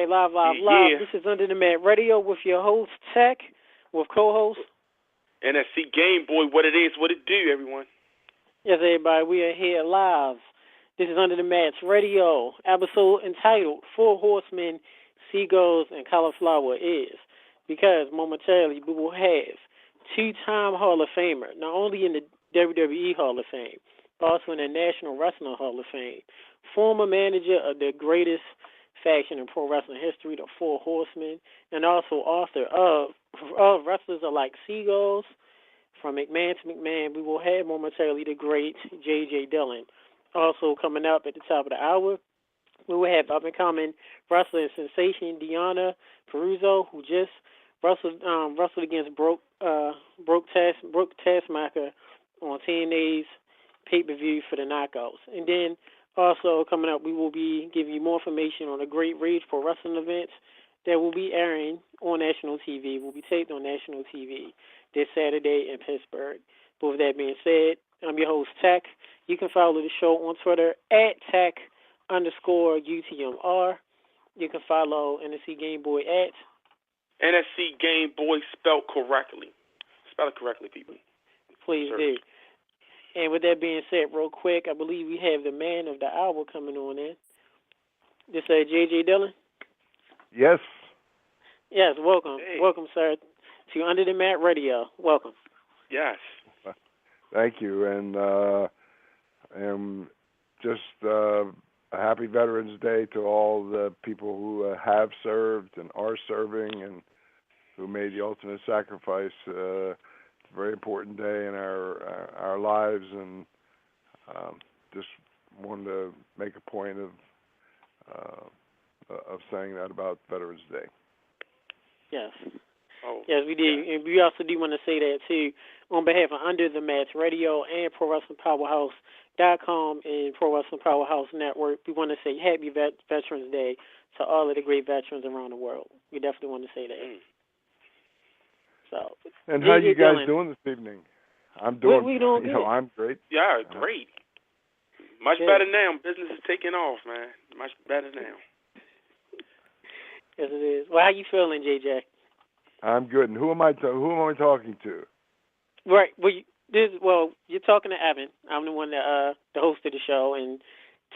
live. Yeah. This is Under the Mat Radio with your host, Tech, with co-host. NSC Game Boy, what it is, what it do, everyone. Yes, everybody, we are here live. This is Under the Mats Radio, episode entitled Four Horsemen, Seagulls, and Cauliflower is. Because momentarily we will have two-time Hall of Famer, not only in the WWE Hall of Fame, but also in the National Wrestling Hall of Fame, former manager of the greatest faction in pro wrestling history, the Four Horsemen, and also author of Wrestlers Are Like Seagulls. From McMahon to McMahon, we will have momentarily the great J.J. Dillon. Also coming up at the top of the hour, we will have up-and-coming wrestling sensation Deonna Purrazzo, who just wrestled against Brooke TESSMACHER on TNA'S pay-per-view for the Knockouts. And then also coming up, we will be giving you more information on the Great Rage Pro Wrestling events that will be airing on national TV, will be taped on national TV this Saturday in Pittsburgh. But with that being said, I'm your host, Tech. You can follow the show on Twitter at Tech_UTMR. You can follow NSC Game Boy at NSC Game Boy spelled correctly. Spell it correctly, people. Please do. And with that being said, real quick, I believe we have the man of the hour coming on in. This is J.J. Dillon. Yes. Yes, welcome. Hey. Welcome, sir, to Under the Mat Radio. Welcome. Yes. Thank you. And just a happy Veterans Day to all the people who have served and are serving and who made the ultimate sacrifice. It's a very important day in our lives, and just wanted to make a point of saying that about Veterans Day. Yes. Oh, yes, we did. Yeah. And we also do want to say that, too, on behalf of Under the Mats Radio and ProWrestlingPowerhouse.com and Pro Wrestling Powerhouse Network. We want to say happy Veterans Day to all of the great veterans around the world. We definitely want to say that. So, and how you guys doing this evening? I'm doing. We doing good. I'm great. Yeah, great. Much better now. Business is taking off, man. Much better now. Yes, it is. Well, how you feeling, JJ? I'm good. And who am I talking to? Right. Well, you're talking to Evan. I'm the one that the host of the show, and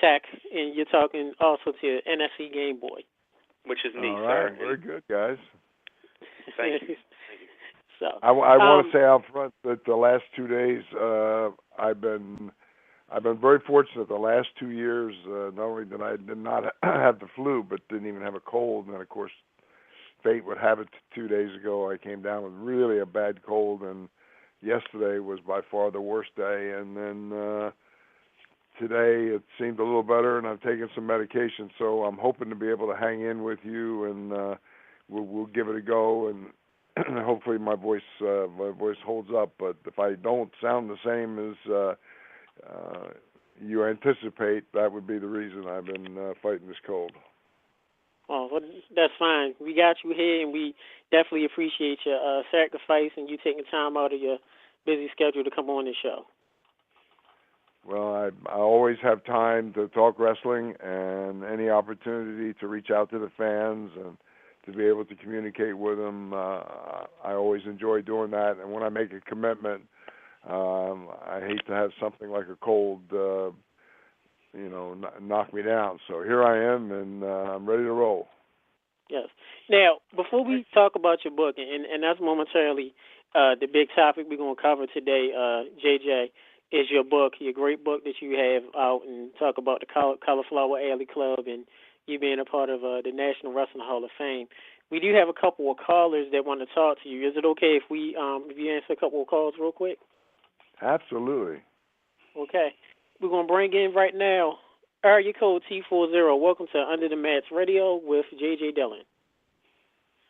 Tech, and you're talking also to NSC Game Boy, which is me, all sir. Right. Very good, guys. Thank you. So I want to say out front that the last 2 days I've been very fortunate. The last 2 years, not only did I did not have the flu, but didn't even have a cold. And then, of course, fate would have it 2 days ago, I came down with really a bad cold, and yesterday was by far the worst day. And then today it seemed a little better, and I've taken some medication. So I'm hoping to be able to hang in with you, and we'll give it a go. And hopefully my voice holds up. But if I don't sound the same as you anticipate, that would be the reason I've been fighting this cold. Oh, well, that's fine. We got you here, and we definitely appreciate your sacrifice and you taking time out of your busy schedule to come on this show. Well, I always have time to talk wrestling, and any opportunity to reach out to the fans and to be able to communicate with them, I always enjoy doing that. And when I make a commitment, I hate to have something like a cold, knock me down. So here I am, and I'm ready to roll. Yes. Now, before we talk about your book, and that's momentarily the big topic we're going to cover today, JJ, is your book, your great book that you have out, and talk about the Cauliflower Alley Club and you being a part of the National Wrestling Hall of Fame. We do have a couple of callers that want to talk to you. Is it okay if we if you answer a couple of calls real quick? Absolutely. Okay. We're going to bring in right now area code T40. Welcome to Under the Mats Radio with J.J. Dillon.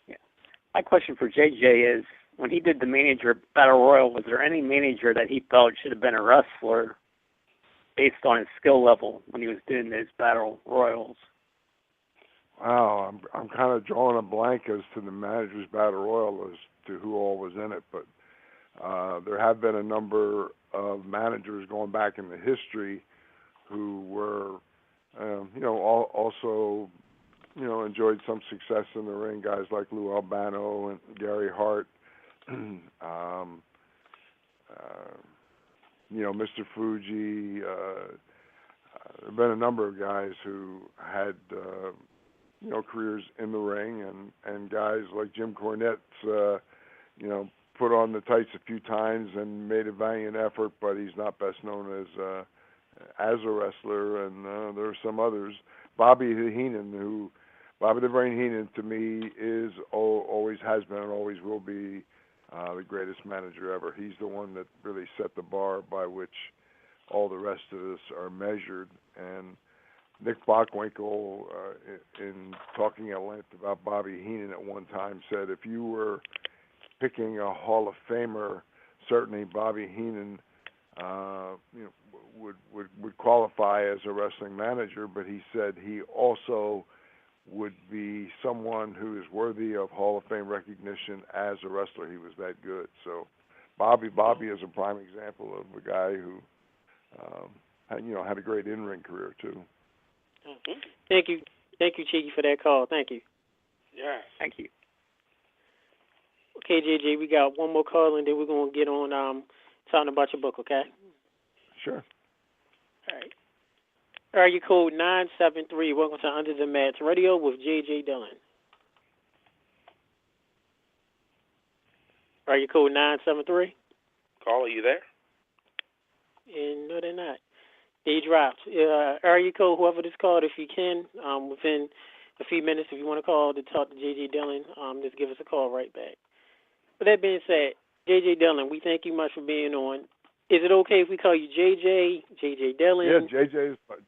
Yeah. My question for J.J. is, when he did the manager Battle Royal, was there any manager that he felt should have been a wrestler based on his skill level when he was doing his Battle Royals? Wow, I'm kind of drawing a blank as to the manager's Battle Royal as to who all was in it, but there have been a number of managers going back in the history who were, also enjoyed some success in the ring. Guys like Lou Albano and Gary Hart, Mr. Fuji. There have been a number of guys who had careers in the ring, and guys like Jim Cornette's put on the tights a few times and made a valiant effort, but he's not best known as a wrestler. And there are some others. Bobby the Brain Heenan, to me, is always has been and always will be the greatest manager ever. He's the one that really set the bar by which all the rest of us are measured. And Nick Bockwinkel, in talking at length about Bobby Heenan at one time, said if you were picking a Hall of Famer, certainly Bobby Heenan would qualify as a wrestling manager, but he said he also would be someone who is worthy of Hall of Fame recognition as a wrestler. He was that good. So Bobby is a prime example of a guy who had a great in-ring career too. Mm-hmm. Thank you, Cheeky, for that call. Thank you. Yeah. Thank you. Okay, JJ, we got one more call, and then we're going to get on talking about your book, okay? Sure. All right. Area code 973. Welcome to Under the Mats Radio with JJ Dillon. Area code 973. Caller, you there? And no, they're not. They dropped. Area code, whoever this called, if you can, within a few minutes, if you want to call to talk to JJ Dillon, just give us a call right back. With that being said, JJ Dillon, we thank you much for being on. Is it okay if we call you JJ Dillon? Yeah,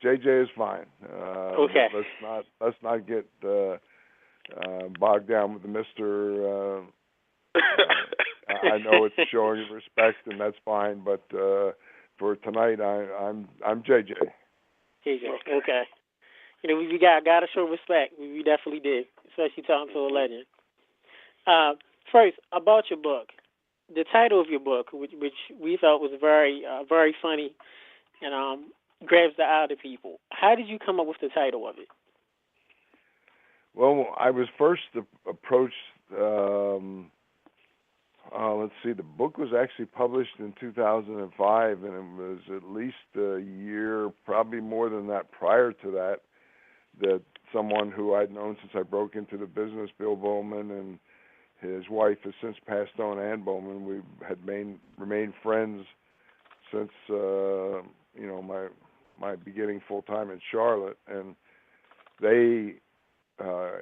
JJ is fine. Okay. Let's not get bogged down with the Mr. I know it's showing respect, and that's fine. But for tonight, I'm JJ. JJ. Okay. We got to show respect. We definitely did, especially talking to a legend. First, about your book. The title of your book, which we thought was very, very funny and grabs the eye of people. How did you come up with the title of it? Well, I was first approached, let's see, the book was actually published in 2005, and it was at least a year, probably more than that prior to that someone who I'd known since I broke into the business, Bill Bowman, and his wife has since passed on, Ann Bowman. We had remained friends since my beginning full time in Charlotte, and they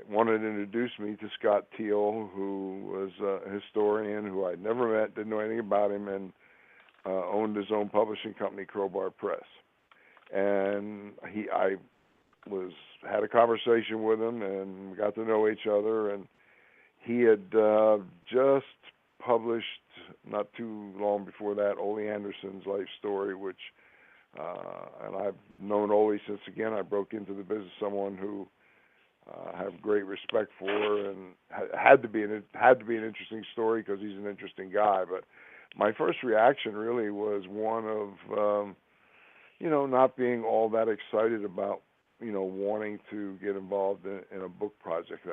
wanted to introduce me to Scott Teal, who was a historian who I'd never met, didn't know anything about him, and owned his own publishing company, Crowbar Press. And I had a conversation with him, and we got to know each other, and he had just published, not too long before that, Ole Anderson's life story, which, and I've known Ole since, again, I broke into the business, someone who I have great respect for, and had to be an interesting story because he's an interesting guy. But my first reaction really was one of, not being all that excited about, wanting to get involved in a book project.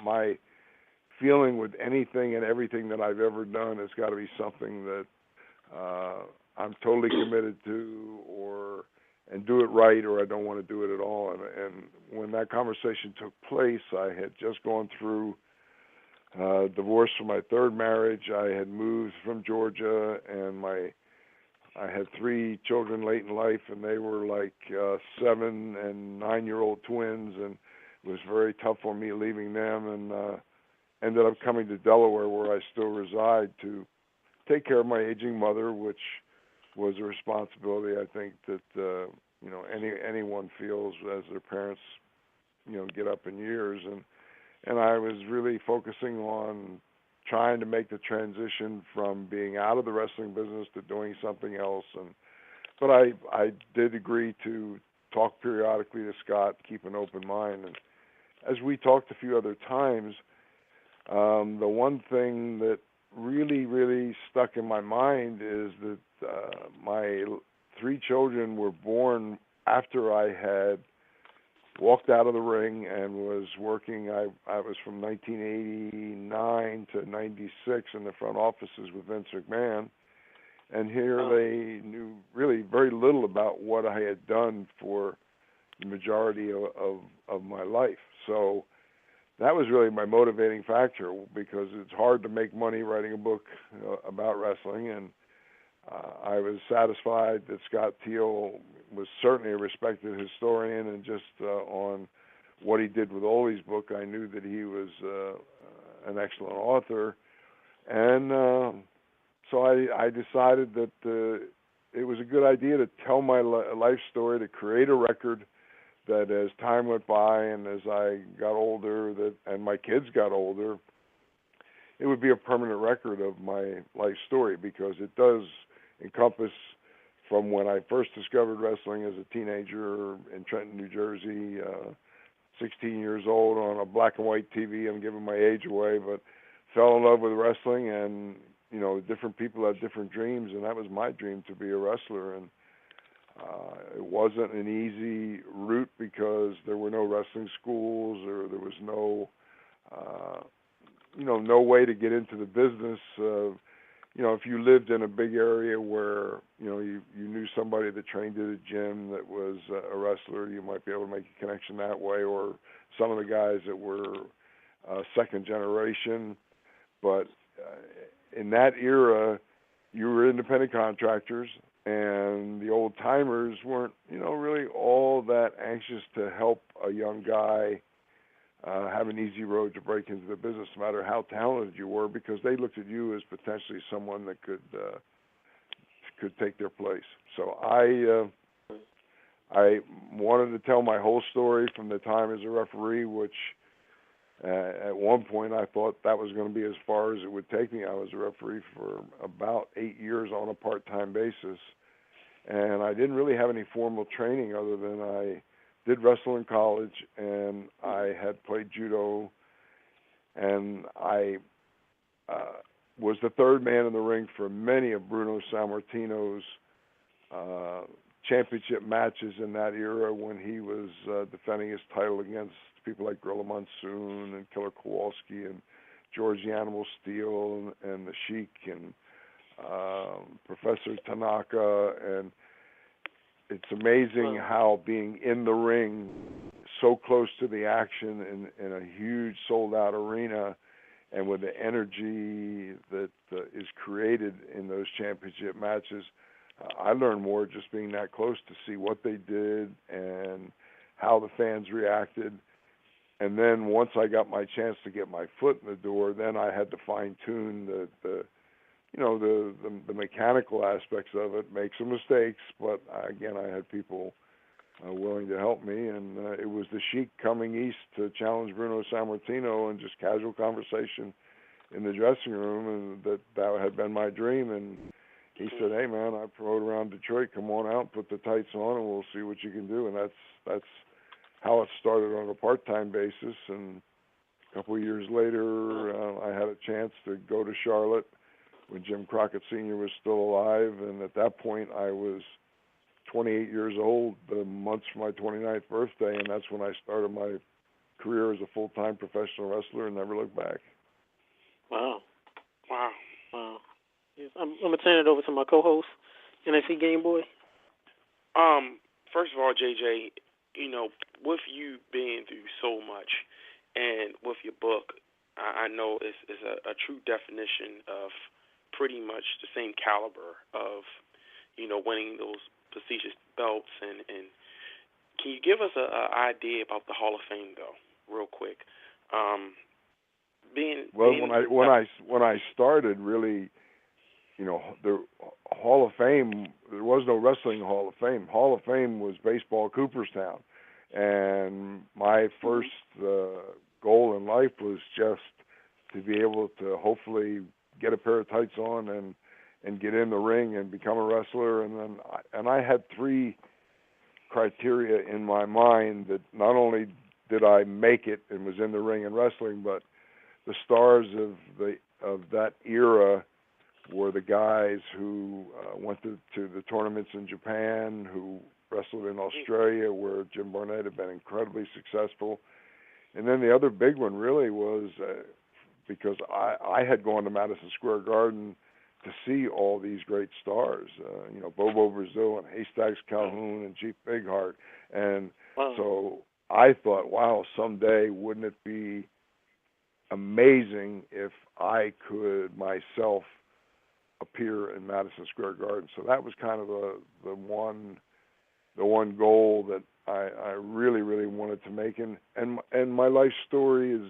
My feeling with anything and everything that I've ever done has got to be something that I'm totally committed to, and do it right, or I don't want to do it at all. And when that conversation took place, I had just gone through divorce from my third marriage. I had moved from Georgia, and I had 3 children late in life, and they were like 7 and 9-year-old twins, and it was very tough for me leaving them, and ended up coming to Delaware, where I still reside, to take care of my aging mother, which was a responsibility I think that anyone feels as their parents get up in years, and I was really focusing on trying to make the transition from being out of the wrestling business to doing something else, but I did agree to talk periodically to Scott, keep an open mind, and as we talked a few other times, the one thing that really, really stuck in my mind is that my 3 children were born after I had walked out of the ring and was working. I was from 1989 to 96 in the front offices with Vince McMahon, and here they knew really very little about what I had done for the majority of my life. So that was really my motivating factor, because it's hard to make money writing a book about wrestling, and I was satisfied that Scott Teal was certainly a respected historian, and just on what he did with Ole's book, I knew that he was an excellent author. And so I decided that it was a good idea to tell my life story, to create a record that as time went by and as I got older, and my kids got older, it would be a permanent record of my life story, because it does encompass from when I first discovered wrestling as a teenager in Trenton, New Jersey, 16 years old on a black and white TV. I'm giving my age away, but fell in love with wrestling, and different people have different dreams, and that was my dream, to be a wrestler. And it wasn't an easy route, because there were no wrestling schools, or there was no no way to get into the business. If you lived in a big area where you knew somebody that trained at a gym that was a wrestler, you might be able to make a connection that way, or some of the guys that were second generation. But in that era, you were independent contractors, and the old timers weren't really all that anxious to help a young guy have an easy road to break into the business, no matter how talented you were, because they looked at you as potentially someone that could take their place. So I wanted to tell my whole story from the time as a referee, which at one point I thought that was going to be as far as it would take me. I was a referee for about 8 years on a part-time basis, and I didn't really have any formal training other than I did wrestle in college, and I had played judo, and I was the third man in the ring for many of Bruno Sammartino's championship matches in that era, when he was defending his title against people like Gorilla Monsoon and Killer Kowalski and George the Animal Steel and the Sheik and Professor Tanaka. And it's amazing how being in the ring, so close to the action in a huge sold-out arena, and with the energy that is created in those championship matches, I learned more just being that close to see what they did and how the fans reacted. And then once I got my chance to get my foot in the door, then I had to fine-tune the mechanical aspects of it, make some mistakes, but again, I had people willing to help me, and it was the Sheik coming east to challenge Bruno Sammartino, and just casual conversation in the dressing room, and that had been my dream. And he said, "Hey man, I promote around Detroit. Come on out, put the tights on, and we'll see what you can do." And that's how it started on a part-time basis. And a couple of years later, I had a chance to go to Charlotte when Jim Crockett Sr. was still alive, and at that point I was 28 years old, the months for my 29th birthday, and that's when I started my career as a full-time professional wrestler and never looked back. Wow. Yes, I'm going to turn it over to my co-host, NXT Game Boy. First of all, JJ, with you being through so much, and with your book, I know it's a true definition of pretty much the same caliber of, winning those prestigious belts. And can you give us an idea about the Hall of Fame, though, real quick? When I started, really, the Hall of Fame, there was no wrestling Hall of Fame. Hall of Fame was baseball Cooperstown, and my first goal in life was just to be able to hopefully get a pair of tights on and get in the ring and become a wrestler. And I had three criteria in my mind that not only did I make it and was in the ring and wrestling, but the stars of that era were the guys who went to the tournaments in Japan, who wrestled in Australia where Jim Barnett had been incredibly successful. And then the other big one really was because I had gone to Madison Square Garden to see all these great stars, Bobo Brazil and Haystacks Calhoun and Jeep Bighart. And so I thought, wow, someday wouldn't it be amazing if I could myself appear in Madison Square Garden. So that was kind of the one goal that I really, really wanted to make. And my life story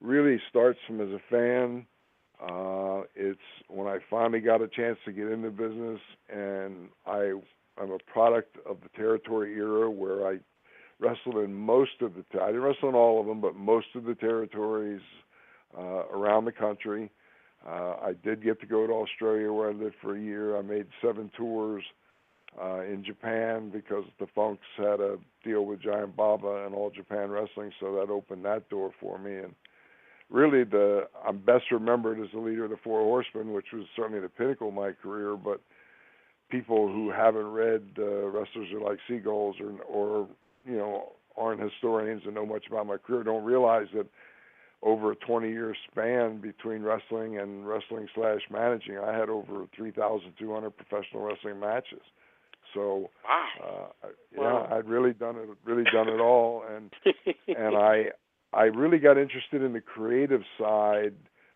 really starts from as a fan. It's when I finally got a chance to get into business, and I'm a product of the territory era where I wrestled in most of the I didn't wrestle in all of them, but most of the territories around the country. I did get to go to Australia where I lived for a year. I made 7 tours in Japan because the Funks had a deal with Giant Baba and All Japan Wrestling, so that opened that door for me. And really, I'm best remembered as the leader of the Four Horsemen, which was certainly the pinnacle of my career. But people who haven't read wrestlers who like Seagulls or aren't historians and know much about my career don't realize that over a 20-year span between wrestling and wrestling/managing, I had over 3,200 professional wrestling matches. So, I'd really done it all, and I really got interested in the creative side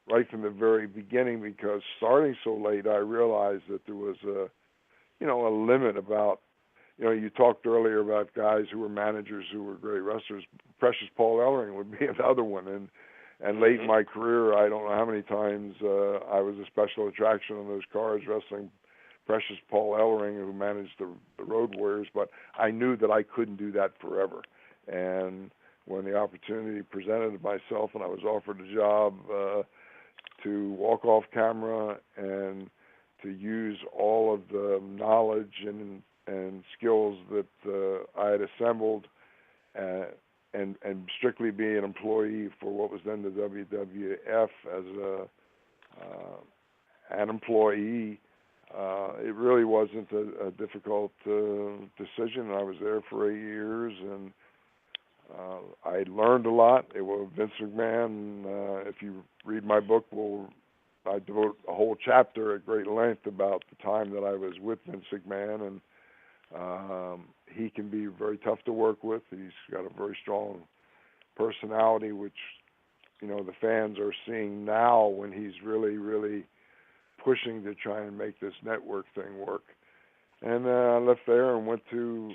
right from the very beginning, because starting so late, I realized that there was a limit about, you talked earlier about guys who were managers who were great wrestlers. Precious Paul Ellering would be another one, and late in my career, I don't know how many times I was a special attraction on those cards wrestling Precious Paul Ellering, who managed the Road Warriors, but I knew that I couldn't do that forever. And when the opportunity presented myself and I was offered a job to walk off camera and to use all of the knowledge and skills that I had assembled and strictly be an employee for what was then the WWF as an employee, it really wasn't a difficult decision. I was there for 8 years, and I learned a lot. Vince McMahon, if you read my book, I devote a whole chapter at great length about the time that I was with Vince McMahon, and he can be very tough to work with. He's got a very strong personality, which the fans are seeing now when he's really, really pushing to try and make this network thing work. And I left there and went to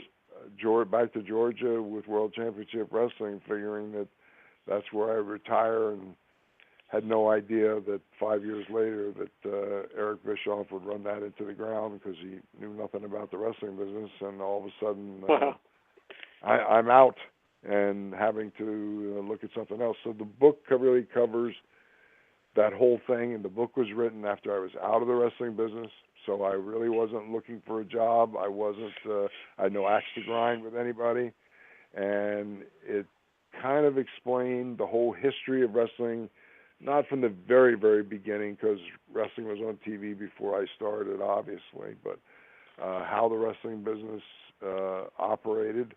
back to Georgia with World Championship Wrestling, figuring that that's where I retire, and had no idea that 5 years later that Eric Bischoff would run that into the ground, because he knew nothing about the wrestling business, and all of a sudden I'm out and having to look at something else. So the book really covers that whole thing, and the book was written after I was out of the wrestling business, so I really wasn't looking for a job. I had no axe to grind with anybody, and it kind of explained the whole history of wrestling, not from the very, very beginning, because wrestling was on TV before I started, obviously, but how the wrestling business operated.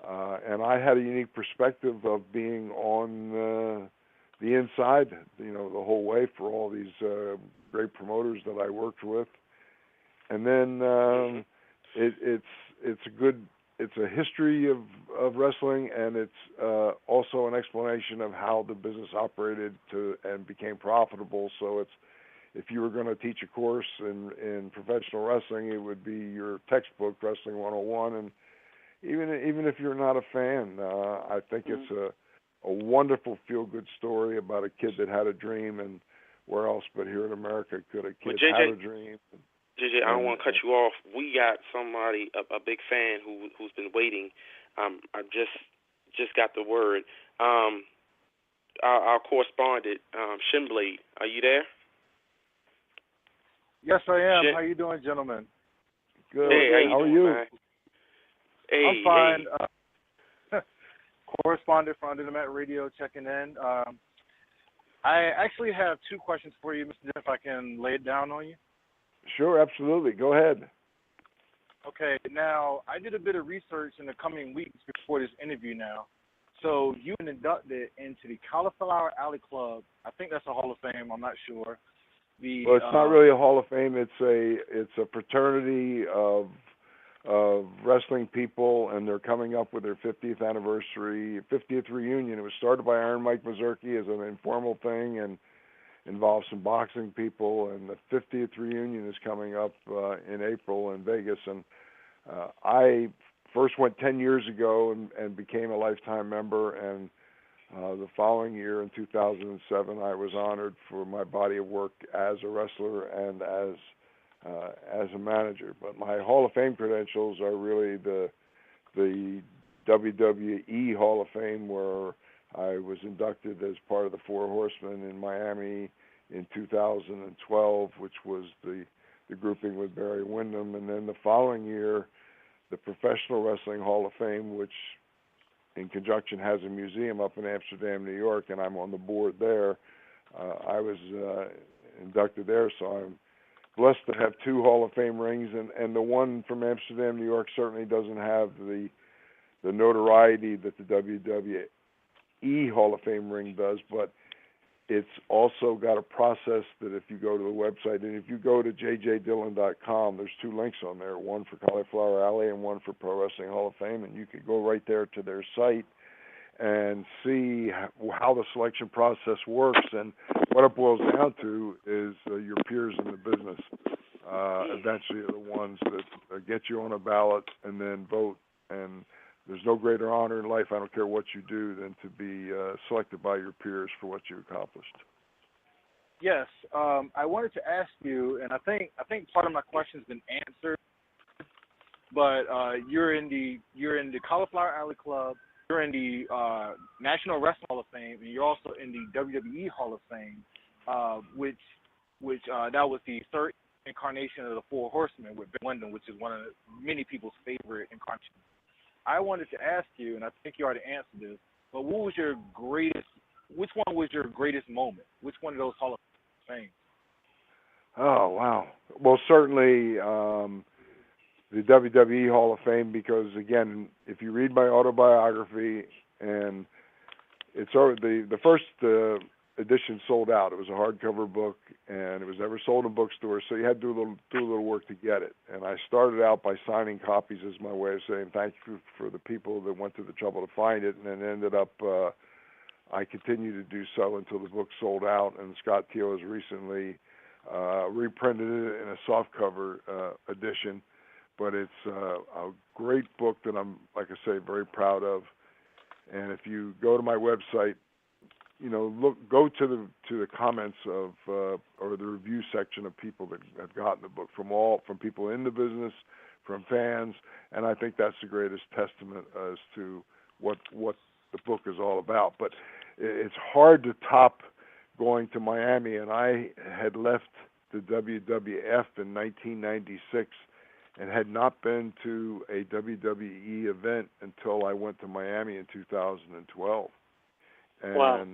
And I had a unique perspective of being on the inside, the whole way for all these great promoters that I worked with. And then it's a history of wrestling, and it's also an explanation of how the business operated and became profitable. So if you were going to teach a course in professional wrestling, it would be your textbook, Wrestling 101. And even if you're not a fan, I think it's a wonderful feel-good story about a kid that had a dream, and where else but here in America could a kid have a dream? JJ, I don't want to cut you off. We got somebody, a big fan who's been waiting. I just got the word. Our correspondent, Shinblade, are you there? Yes, I am. How you doing, gentlemen? Good. Hey, how are you? Man? Hey, I'm fine. Correspondent for Under the Mat Radio checking in. I actually have 2 questions for you, Mr. Jeff, if I can lay it down on you. Sure, absolutely. Go ahead. Okay, now I did a bit of research in the coming weeks before this interview now. So you been inducted into the Cauliflower Alley Club. I think that's a Hall of Fame. I'm not sure. Well, it's not really a Hall of Fame. It's a fraternity of wrestling people, and they're coming up with their 50th anniversary, 50th reunion. It was started by Iron Mike Mazurki as an informal thing and involves some boxing people, and the 50th reunion is coming up in April in Vegas. And I first went 10 years ago and became a lifetime member, and the following year in 2007 I was honored for my body of work as a wrestler and as a manager. But my Hall of Fame credentials are really the WWE Hall of Fame, where I was inducted as part of the Four Horsemen in Miami in 2012, which was the grouping with Barry Windham. And then the following year, the Professional Wrestling Hall of Fame, which in conjunction has a museum up in Amsterdam, New York, and I'm on the board there. I was inducted there, so I'm blessed to have two Hall of Fame rings, and the one from Amsterdam, New York certainly doesn't have the notoriety that the WWE Hall of Fame ring does, but it's also got a process that if you go to the website, and if you go to jjdillon.com, there's two links on there, one for Cauliflower Alley and one for Pro Wrestling Hall of Fame, and you could go right there to their site and see how the selection process works. And what it boils down to is your peers in the business eventually are the ones that get you on a ballot and then vote. And there's no greater honor in life, I don't care what you do, than to be selected by your peers for what you accomplished. Yes, I wanted to ask you, and I think part of my question's been answered. But you're in the Cauliflower Alley Club, you're in the National Wrestling Hall of Fame, and you're also in the WWE Hall of Fame, which that was the third incarnation of the Four Horsemen with Ben Windham, which is one of many people's favorite incarnations. I wanted to ask you, and I think you already answered this, but which one was your greatest moment? Which one of those Hall of Fame? Oh, wow. Well, certainly the WWE Hall of Fame, because, again, if you read my autobiography, and it's the first edition sold out. It was a hardcover book, and it was never sold in bookstores, so you had to do a little work to get it. And I started out by signing copies as my way of saying thank you for the people that went through the trouble to find it, and then ended up I continued to do so until the book sold out, and Scott Teal has recently reprinted it in a softcover edition. But it's a great book that I'm, like I say, very proud of. And if you go to my website, go to the comments of or the review section of people that have gotten the book from people in the business, from fans, and I think that's the greatest testament as to what the book is all about. But it's hard to top going to Miami, and I had left the WWF in 1996 and had not been to a WWE event until I went to Miami in 2012. And wow.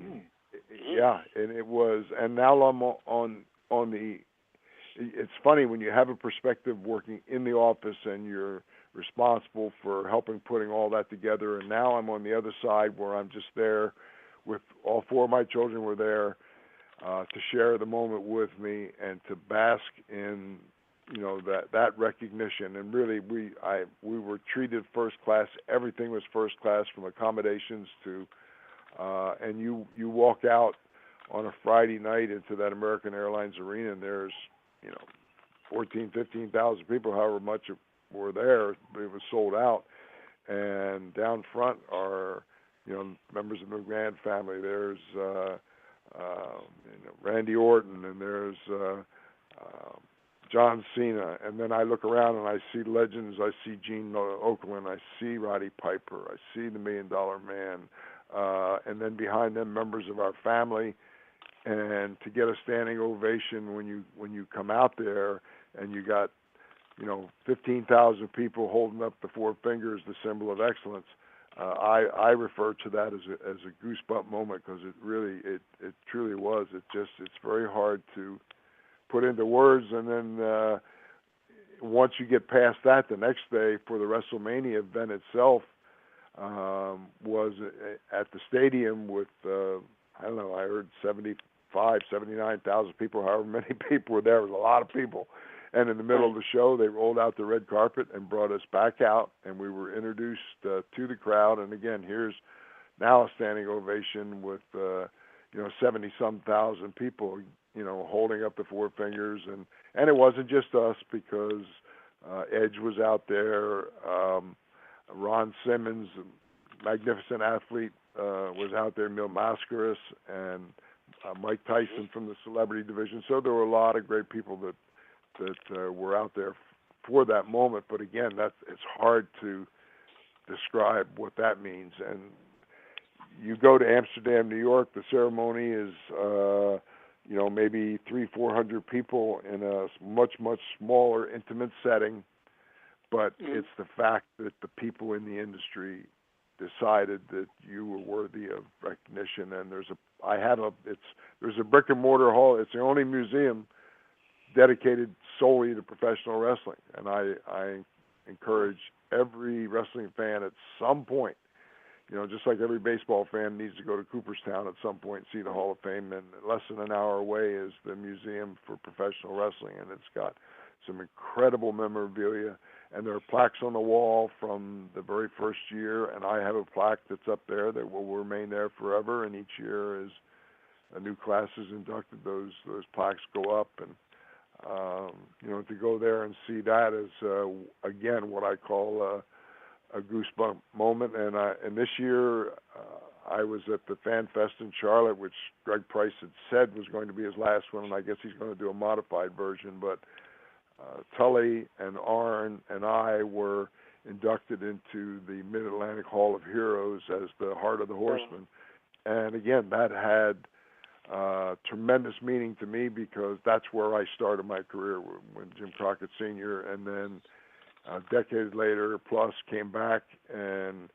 Yeah, and it was, and now I'm on the, it's funny when you have a perspective working in the office and you're responsible for helping putting all that together, and now I'm on the other side where I'm just there with all four of my children were there to share the moment with me and to bask in that recognition. And really we were treated first class. Everything was first class, from accommodations to and you walk out on a Friday night into that American Airlines arena, and there's 15,000 people, however much were there. It was sold out, and down front are members of the McMahon family. There's Randy Orton, and there's John Cena, and then I look around and I see legends. I see Gene Okerlund, I see Roddy Piper, I see the $1 Million Man, and then behind them members of our family. And to get a standing ovation when you come out there and you got 15,000 people holding up the four fingers, the symbol of excellence. I refer to that as a goosebump moment, because it truly was. It's very hard to put into words, and then once you get past that, the next day for the WrestleMania event itself was at the stadium with, I don't know, I heard 79,000 people, however many people were there. It was a lot of people. And in the middle of the show, they rolled out the red carpet and brought us back out, and we were introduced to the crowd. And again, here's now a standing ovation with 70-some thousand people, holding up the four fingers, and it wasn't just us, because Edge was out there, Ron Simmons, magnificent athlete, was out there, Mil Mascaras, and Mike Tyson from the celebrity division. So there were a lot of great people that were out there for that moment. But again, it's hard to describe what that means. And you go to Amsterdam, New York, the ceremony is maybe 300-400 people in a much smaller, intimate setting. But it's the fact that the people in the industry decided that you were worthy of recognition. And there's a brick and mortar hall. It's the only museum dedicated solely to professional wrestling, and I encourage every wrestling fan at some point, just like every baseball fan needs to go to Cooperstown at some point and see the Hall of Fame, and less than an hour away is the Museum for Professional Wrestling, and it's got some incredible memorabilia, and there are plaques on the wall from the very first year, and I have a plaque that's up there that will remain there forever, and each year as a new class is inducted, those plaques go up, and to go there and see that is, again, what I call a goosebump moment. And this year, I was at the Fan Fest in Charlotte, which Greg Price had said was going to be his last one, and I guess he's going to do a modified version. But Tully and Arn and I were inducted into the Mid-Atlantic Hall of Heroes as the Heart of the Horsemen. And again, that had tremendous meaning to me, because that's where I started my career, when Jim Crockett Sr., and then a decade later plus came back, and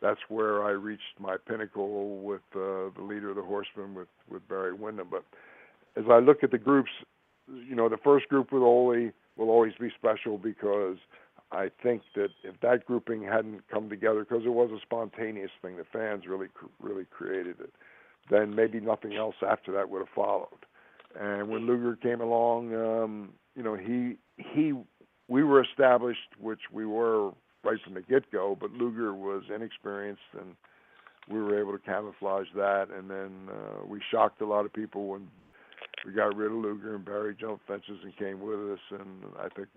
that's where I reached my pinnacle with the leader of the Horsemen, with Barry Windham. But as I look at the groups, the first group will always be special, because I think that if that grouping hadn't come together, because it was a spontaneous thing, the fans really created it, then maybe nothing else after that would have followed. And when Luger came along, we were established, which we were right from the get-go, but Luger was inexperienced, and we were able to camouflage that. And then we shocked a lot of people when we got rid of Luger, and Barry jumped fences and came with us. And I think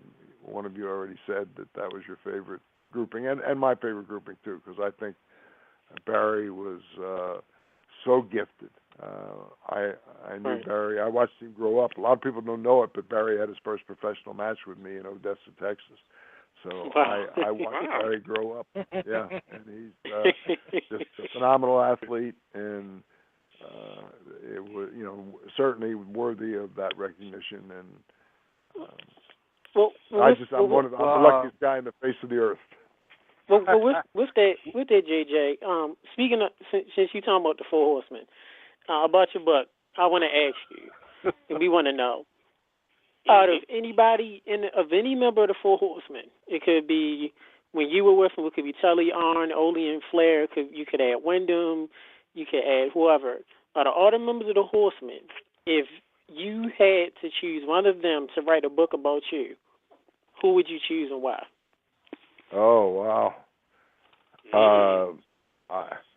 one of you already said that was your favorite grouping, and my favorite grouping too, because I think Barry was so gifted. I knew Barry. I watched him grow up. A lot of people don't know it, but Barry had his first professional match with me in Odessa, Texas. So I watched Barry grow up. Yeah, and he's just a phenomenal athlete, and it was, certainly worthy of that recognition. And I'm one of the luckiest guy in the face of the earth. Well, with that, JJ, speaking of, since you're talking about the Four Horsemen, about your book, I want to ask you, and we want to know, out of anybody, of any member of the Four Horsemen, it could be when you were with them, it could be Tully, Arn, Ole, and Flair, you could add Wyndham, you could add whoever. Out of all the members of the Horsemen, if you had to choose one of them to write a book about you, who would you choose and why? Oh, wow.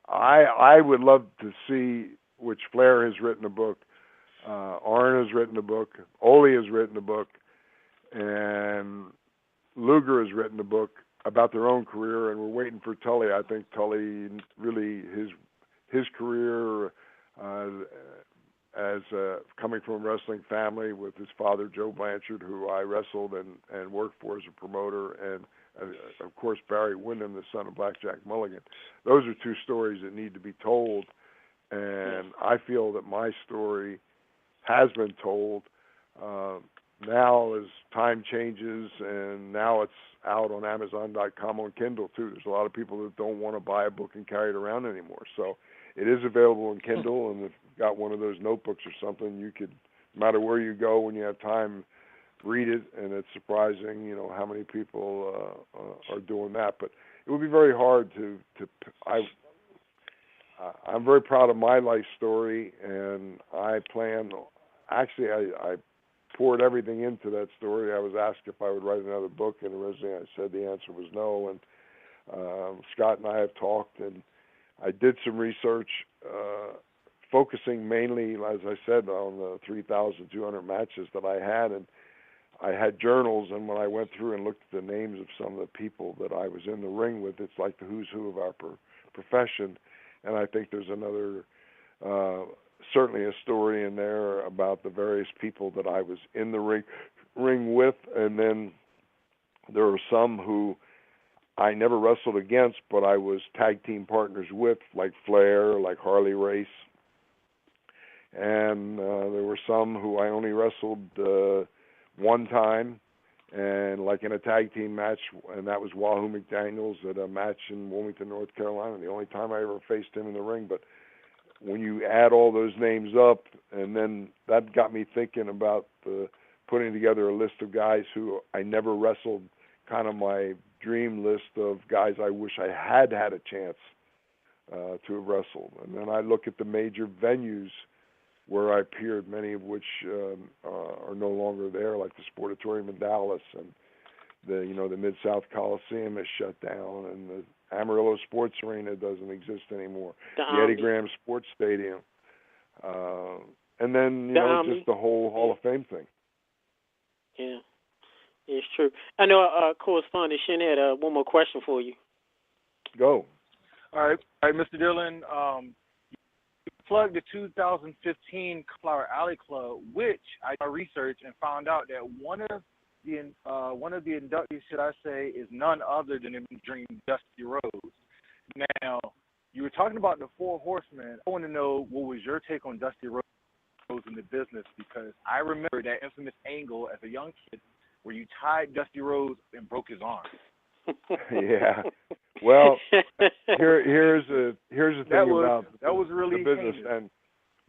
I would love to see, which Flair has written a book, Arn has written a book, Ole has written a book, and Luger has written a book about their own career, and we're waiting for Tully. I think Tully really, his career as coming from a wrestling family with his father, Joe Blanchard, who I wrestled and worked for as a promoter, and of course, Barry Windham, the son of Blackjack Mulligan. Those are two stories that need to be told, and I feel that my story has been told. Now, as time changes, and now it's out on Amazon.com on Kindle, too. There's a lot of people that don't want to buy a book and carry it around anymore. So it is available in Kindle, and if you've got one of those notebooks or something, you could, no matter where you go when you have time, read it, and it's surprising, how many people are doing that. But it would be very hard I'm very proud of my life story, and I poured everything into that story. I was asked if I would write another book, and originally I said the answer was no. And Scott and I have talked, and I did some research, focusing mainly, as I said, on the 3,200 matches that I had. And I had journals, and when I went through and looked at the names of some of the people that I was in the ring with, it's like the who's who of our profession. And I think there's another, certainly a story in there about the various people that I was in the ring with. And then there are some who I never wrestled against, but I was tag team partners with, like Flair, like Harley Race. And there were some who I only wrestled one time, and like in a tag team match, and that was Wahoo McDaniels at a match in Wilmington, North Carolina, the only time I ever faced him in the ring. But when you add all those names up, and then that got me thinking about putting together a list of guys who I never wrestled, kind of my dream list of guys I wish I had a chance to have wrestled. And then I look at the major venues where I appeared, many of which are no longer there, like the Sportatorium in Dallas, and the Mid-South Coliseum is shut down, and the Amarillo Sports Arena doesn't exist anymore. The Eddie Graham Sports Stadium, and then just the whole Hall of Fame thing. Yeah, it's true. I know correspondent Shin had one more question for you. Go. All right, Mr. Dillon. Plugged the 2015 Cauliflower Alley Club, which I researched and found out that one of the inductees, should I say, is none other than Dream Dusty Rhodes. Now, you were talking about the Four Horsemen. I want to know what was your take on Dusty Rhodes in the business, because I remember that infamous angle as a young kid where you tied Dusty Rhodes and broke his arm. Yeah. Well, here's the thing about that was really the business. dangerous.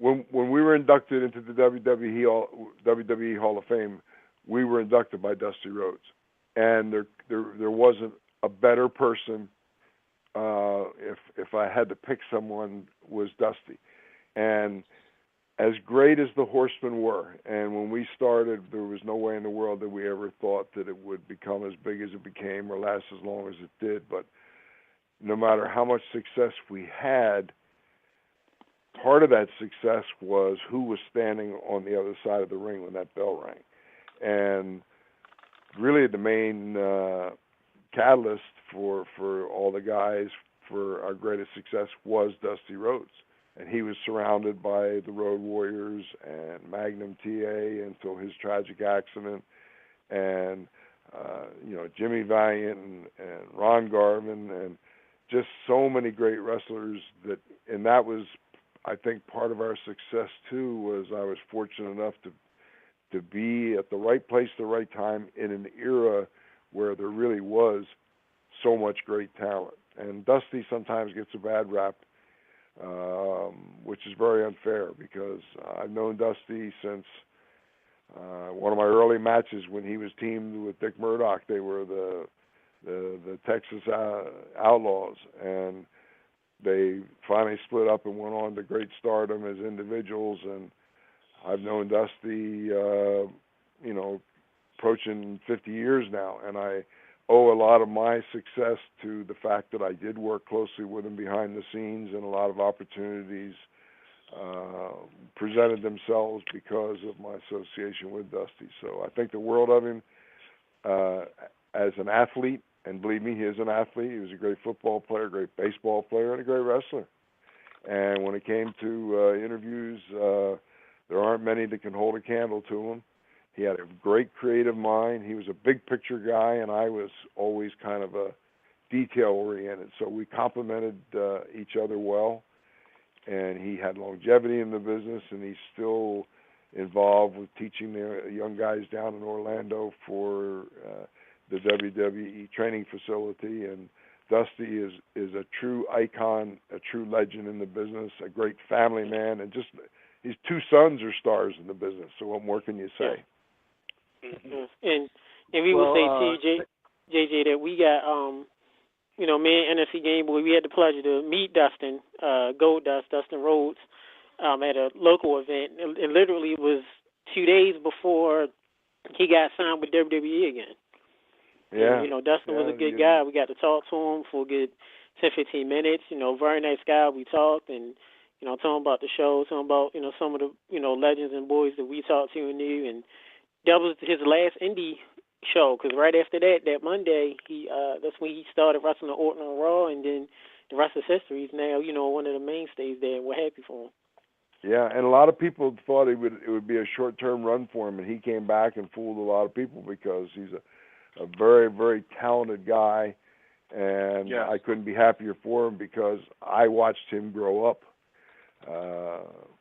And when we were inducted into the WWE Hall of Fame, we were inducted by Dusty Rhodes, and there wasn't a better person. If I had to pick someone, was Dusty. And as great as the Horsemen were, and when we started, there was no way in the world that we ever thought that it would become as big as it became or last as long as it did. But no matter how much success we had, part of that success was who was standing on the other side of the ring when that bell rang. And really the main catalyst for all the guys for our greatest success was Dusty Rhodes. And he was surrounded by the Road Warriors and Magnum TA until his tragic accident, and Jimmy Valiant and Ron Garvin, and just so many great wrestlers and that was, I think, part of our success too. Was I was fortunate enough to be at the right place, the right time, in an era where there really was so much great talent. And Dusty sometimes gets a bad rap, which is very unfair, because I've known Dusty since one of my early matches when he was teamed with Dick Murdoch. They were the Texas Outlaws, and they finally split up and went on to great stardom as individuals. And I've known Dusty, approaching 50 years now, and I owe a lot of my success to the fact that I did work closely with him behind the scenes, and a lot of opportunities presented themselves because of my association with Dusty. So I think the world of him as an athlete, and believe me, he is an athlete. He was a great football player, great baseball player, and a great wrestler. And when it came to interviews, there aren't many that can hold a candle to him. He had a great creative mind. He was a big picture guy, and I was always kind of a detail-oriented. So we complemented each other well, and he had longevity in the business, and he's still involved with teaching the young guys down in Orlando for the WWE training facility. And Dusty is a true icon, a true legend in the business, a great family man, and just his two sons are stars in the business. So what more can you say? And we would say JJ, that we got me and NFC Game Boy, we had the pleasure to meet Dustin, Dustin Rhodes, at a local event. And literally it was 2 days before he got signed with WWE again. Yeah. And, Dustin was a good guy. We got to talk to him for a good 10, 15 minutes. Very nice guy. We talked and, talking about the show, talking about, some of the, legends and boys that we talked to and knew. And that was his last indie show, because right after that Monday, that's when he started wrestling the Orton on Raw, and then the rest is history. He's now, one of the mainstays there, and we're happy for him. Yeah, and a lot of people thought it would be a short-term run for him, and he came back and fooled a lot of people because he's a very, very talented guy, and I couldn't be happier for him because I watched him grow up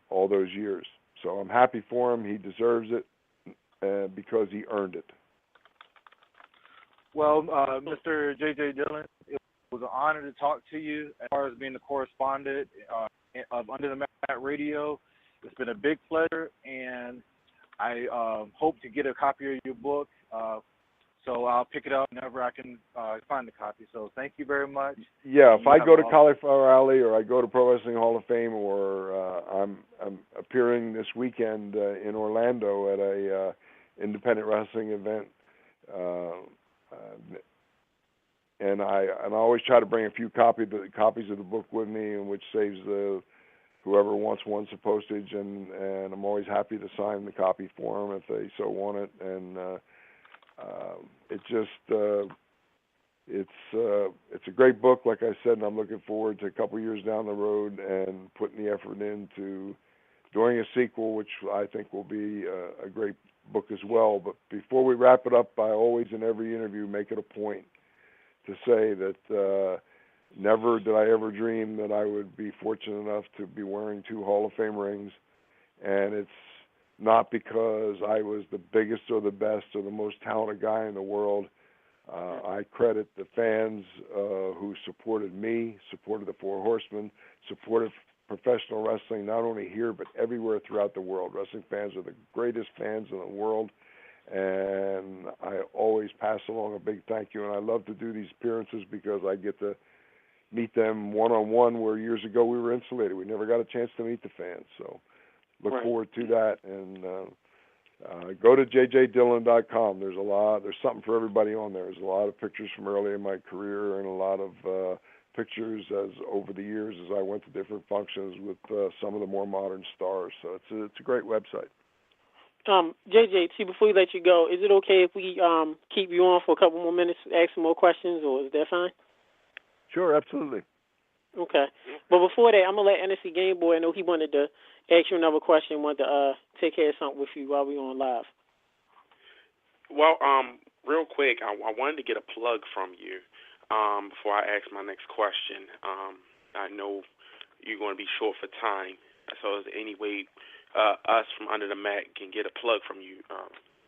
all those years. So I'm happy for him. He deserves it because he earned it. Well, Mr. J.J. Dillon, it was an honor to talk to you as far as being the correspondent of Under the Mat Radio. It's been a big pleasure, and I hope to get a copy of your book. So I'll pick it up whenever I can find the copy. So thank you very much. Yeah, if I go to Cauliflower Alley or I go to Pro Wrestling Hall of Fame, or I'm appearing this weekend in Orlando at a independent wrestling event, and I always try to bring a few copies of the book with me, and which saves whoever wants one some postage, and I'm always happy to sign the copy for them if they so want it. And it's a great book, like I said, and I'm looking forward to a couple years down the road and putting the effort into doing a sequel, which I think will be a great book as well. But before we wrap it up, I always in every interview make it a point to say that never did I ever dream that I would be fortunate enough to be wearing 2 Hall of Fame rings, and it's not because I was the biggest or the best or the most talented guy in the world. I credit the fans who supported me, supported the Four Horsemen, supported professional wrestling, not only here but everywhere throughout the world. Wrestling fans are the greatest fans in the world, and I always pass along a big thank you. And I love to do these appearances because I get to meet them one-on-one, where years ago we were insulated. We never got a chance to meet the fans. So look forward to that. And go to jjdillon.com. There's something for everybody on there. There's a lot of pictures from early in my career, and a lot of pictures as over the years as I went to different functions with some of the more modern stars. So it's a great website. JJ, before we let you go, is it okay if we keep you on for a couple more minutes, ask some more questions, or is that fine? Sure, absolutely. Okay. But before that, I'm going to let NFC Game Boy, I know he wanted to ask you another question, wanted to take care of something with you while we're on live. Well, real quick, I wanted to get a plug from you before I ask my next question. I know you're going to be short for time, so is there any way us from Under the Mat can get a plug from you,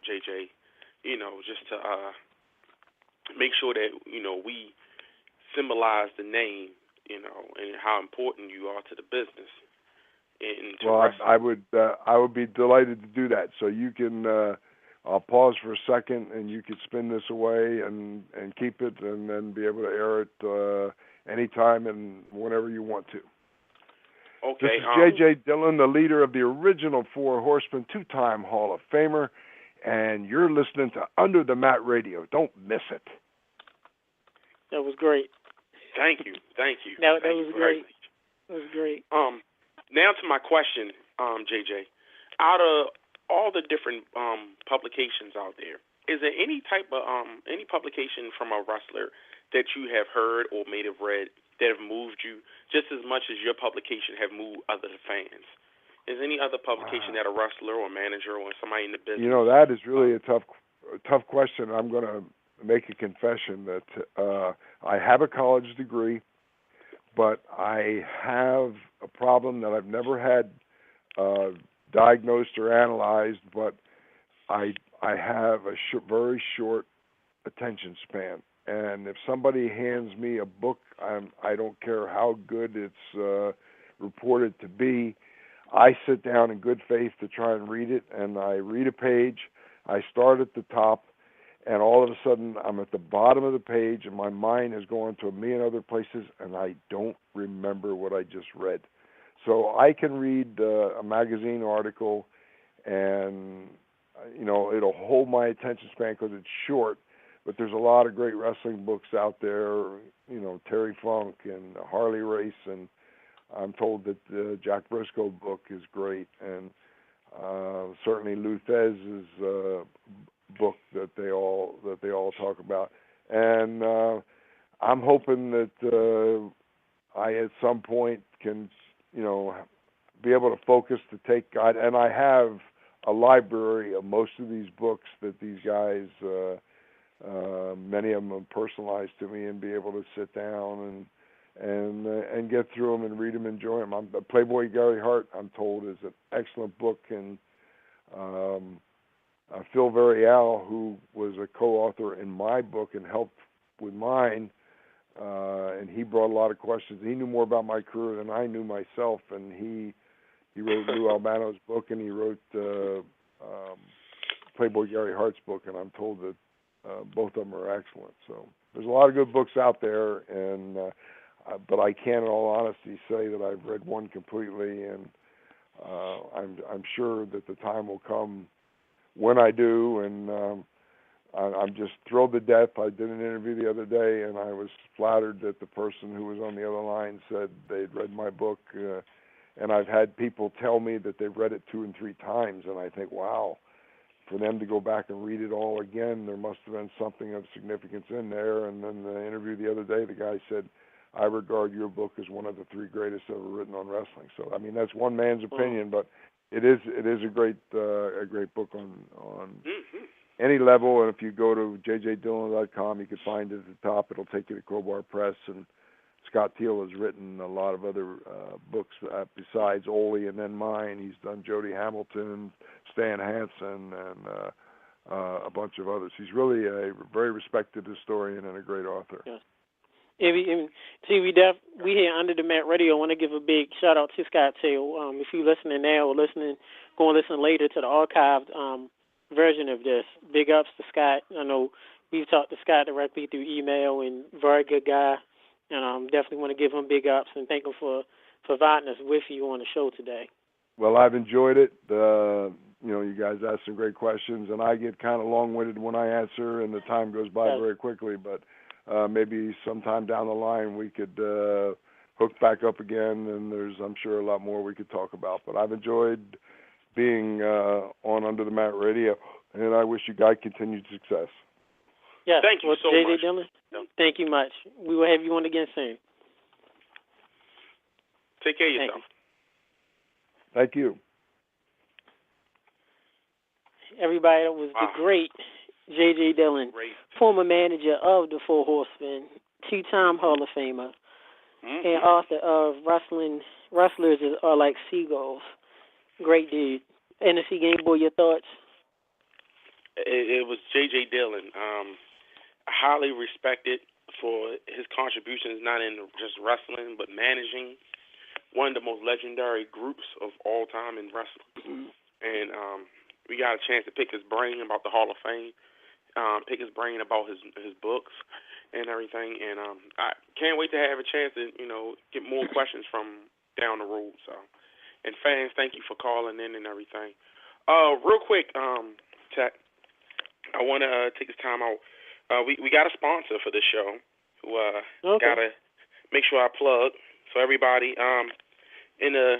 JJ, just to make sure that, we symbolize the name, and how important you are to the business. Well, I would be delighted to do that. So you can, I'll pause for a second, and you can spin this away and keep it, and then be able to air it anytime and whenever you want to. Okay. This is J.J. Dillon, the leader of the original Four Horsemen, 2-time Hall of Famer, and you're listening to Under the Mat Radio. Don't miss it. That was great. Thank you. That was great. That was great. Now to my question, JJ. Out of all the different publications out there, is there any type of any publication from a wrestler that you have heard or may have read that have moved you just as much as your publication have moved other fans? Is any other publication that a wrestler or manager or somebody in the business? That is really a tough question. I'm going to make a confession that I have a college degree, but I have a problem that I've never had diagnosed or analyzed, but I have a very short attention span. And if somebody hands me a book, I don't care how good it's reported to be, I sit down in good faith to try and read it, and I read a page, I start at the top, and all of a sudden I'm at the bottom of the page, and my mind is going to a million other places, and I don't remember what I just read. So I can read a magazine article, and it'll hold my attention span because it's short. But there's a lot of great wrestling books out there, Terry Funk and Harley Race, and I'm told that the Jack Briscoe book is great, and certainly Lou Thesz's book that they all talk about. And I'm hoping that I at some point can be able to focus to take guide, and I have a library of most of these books that these guys, many of them are personalized to me, and be able to sit down and get through them and read them, enjoy them. Playboy Gary Hart, I'm told, is an excellent book, and Phil Varial, who was a co-author in my book and helped with mine, and he brought a lot of questions. He knew more about my career than I knew myself, and he wrote Lou Albano's book, and he wrote Playboy Gary Hart's book, and I'm told that both of them are excellent. So there's a lot of good books out there, and but I can't, in all honesty, say that I've read one completely, and I'm sure that the time will come when I do, and I'm just thrilled to death. I did an interview the other day, and I was flattered that the person who was on the other line said they'd read my book, and I've had people tell me that they've read it 2 and 3 times, and I think, wow, for them to go back and read it all again, there must have been something of significance in there. And then the interview the other day, the guy said, I regard your book as one of the 3 greatest ever written on wrestling. So, I mean, that's one man's opinion, but it is a great book on any level. And if you go to jjdillon.com, you can find it at the top. It'll take you to Crowbar Press, and Scott Teal has written a lot of other books besides Ole and then mine. He's done Jody Hamilton, Stan Hansen, and a bunch of others. He's really a very respected historian and a great author. Yeah. We here Under the Mat Radio want to give a big shout out to Scott Teal. If you're listening now or go and listen later to the archived version of this, big ups to Scott. I know we've talked to Scott directly through email, and very good guy. And definitely want to give him big ups and thank him for providing us with you on the show today. Well, I've enjoyed it. You guys ask some great questions, and I get kind of long-winded when I answer, and the time goes by very quickly. But maybe sometime down the line we could hook back up again, and there's, I'm sure, a lot more we could talk about. But I've enjoyed being on Under the Mat Radio, and I wish you guys continued success. Yes. Thank you so much. Dillon, thank you much. We will have you on again soon. Take care of yourself. Thank you. Everybody, that was the great J.J. Dillon, former manager of the Four Horsemen, 2-time Hall of Famer, and author of Wrestlers Are Like Seagulls. Great dude. NFC Game Boy, your thoughts? It was J.J. Dillon. Highly respected for his contributions, not in just wrestling, but managing one of the most legendary groups of all time in wrestling. And we got a chance to pick his brain about the Hall of Fame, pick his brain about his books and everything. And I can't wait to have a chance to, get more questions from down the road. So, and fans, thank you for calling in and everything. Real quick, Tech, I want to take this time out. We got a sponsor for this show who gotta make sure I plug. So everybody in the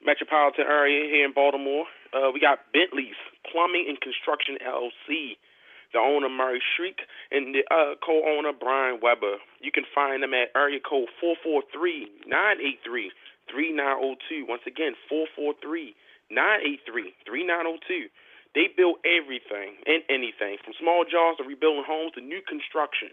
metropolitan area here in Baltimore, we got Bentley's Plumbing and Construction LLC, the owner Murray Shriek and the co-owner Brian Weber. You can find them at area code 443-983-3902. Once again, 443-983-3902. They build everything and anything, from small jobs to rebuilding homes to new construction.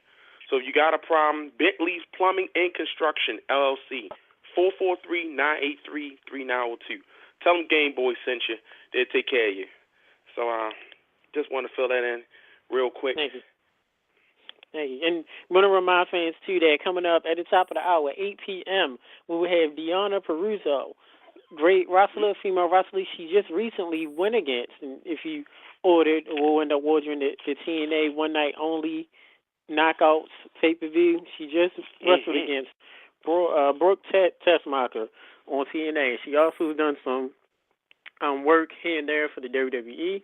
So if you got a problem, Bentley's Plumbing and Construction, LLC, 443-983-3902. Tell them Game Boy sent you. They'll take care of you. So just want to fill that in real quick. Thank you. Thank you. And I want to remind fans, too, that coming up at the top of the hour, 8 p.m., we will have Deonna Purrazzo great wrestler, female wrestler. She just recently went against, and if you ordered or will end up ordering the TNA One Night Only Knockouts pay-per-view, she just wrestled against Brooke TESSMACHER on TNA. She also done some work here and there for the WWE,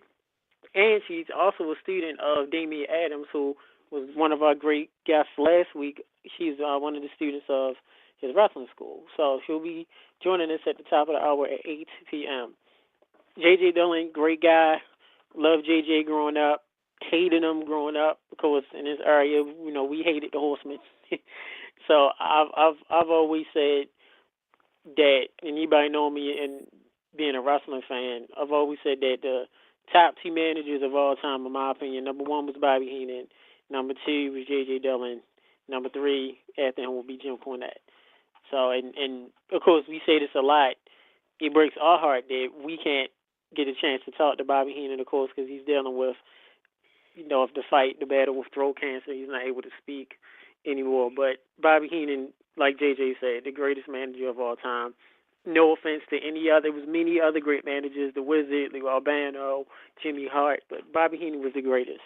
and she's also a student of Damian Adams, who was one of our great guests last week. She's one of the students of his wrestling school. So she'll be joining us at the top of the hour at 8 p.m. J.J. Dillon, great guy. Loved J.J. growing up. Hated him growing up because in this area, we hated the Horsemen. So I've always said that, and anybody know me and being a wrestling fan, I've always said that the top two managers of all time, in my opinion, number one was Bobby Heenan, number two was J.J. Dillon, number three after him will be Jim Cornette. So, and of course, we say this a lot. It breaks our heart that we can't get a chance to talk to Bobby Heenan, of course, because he's dealing with, the battle with throat cancer. He's not able to speak anymore. But Bobby Heenan, like JJ said, the greatest manager of all time. No offense to any other. There was many other great managers, The Wizard, Lou Albano, Jimmy Hart, but Bobby Heenan was the greatest.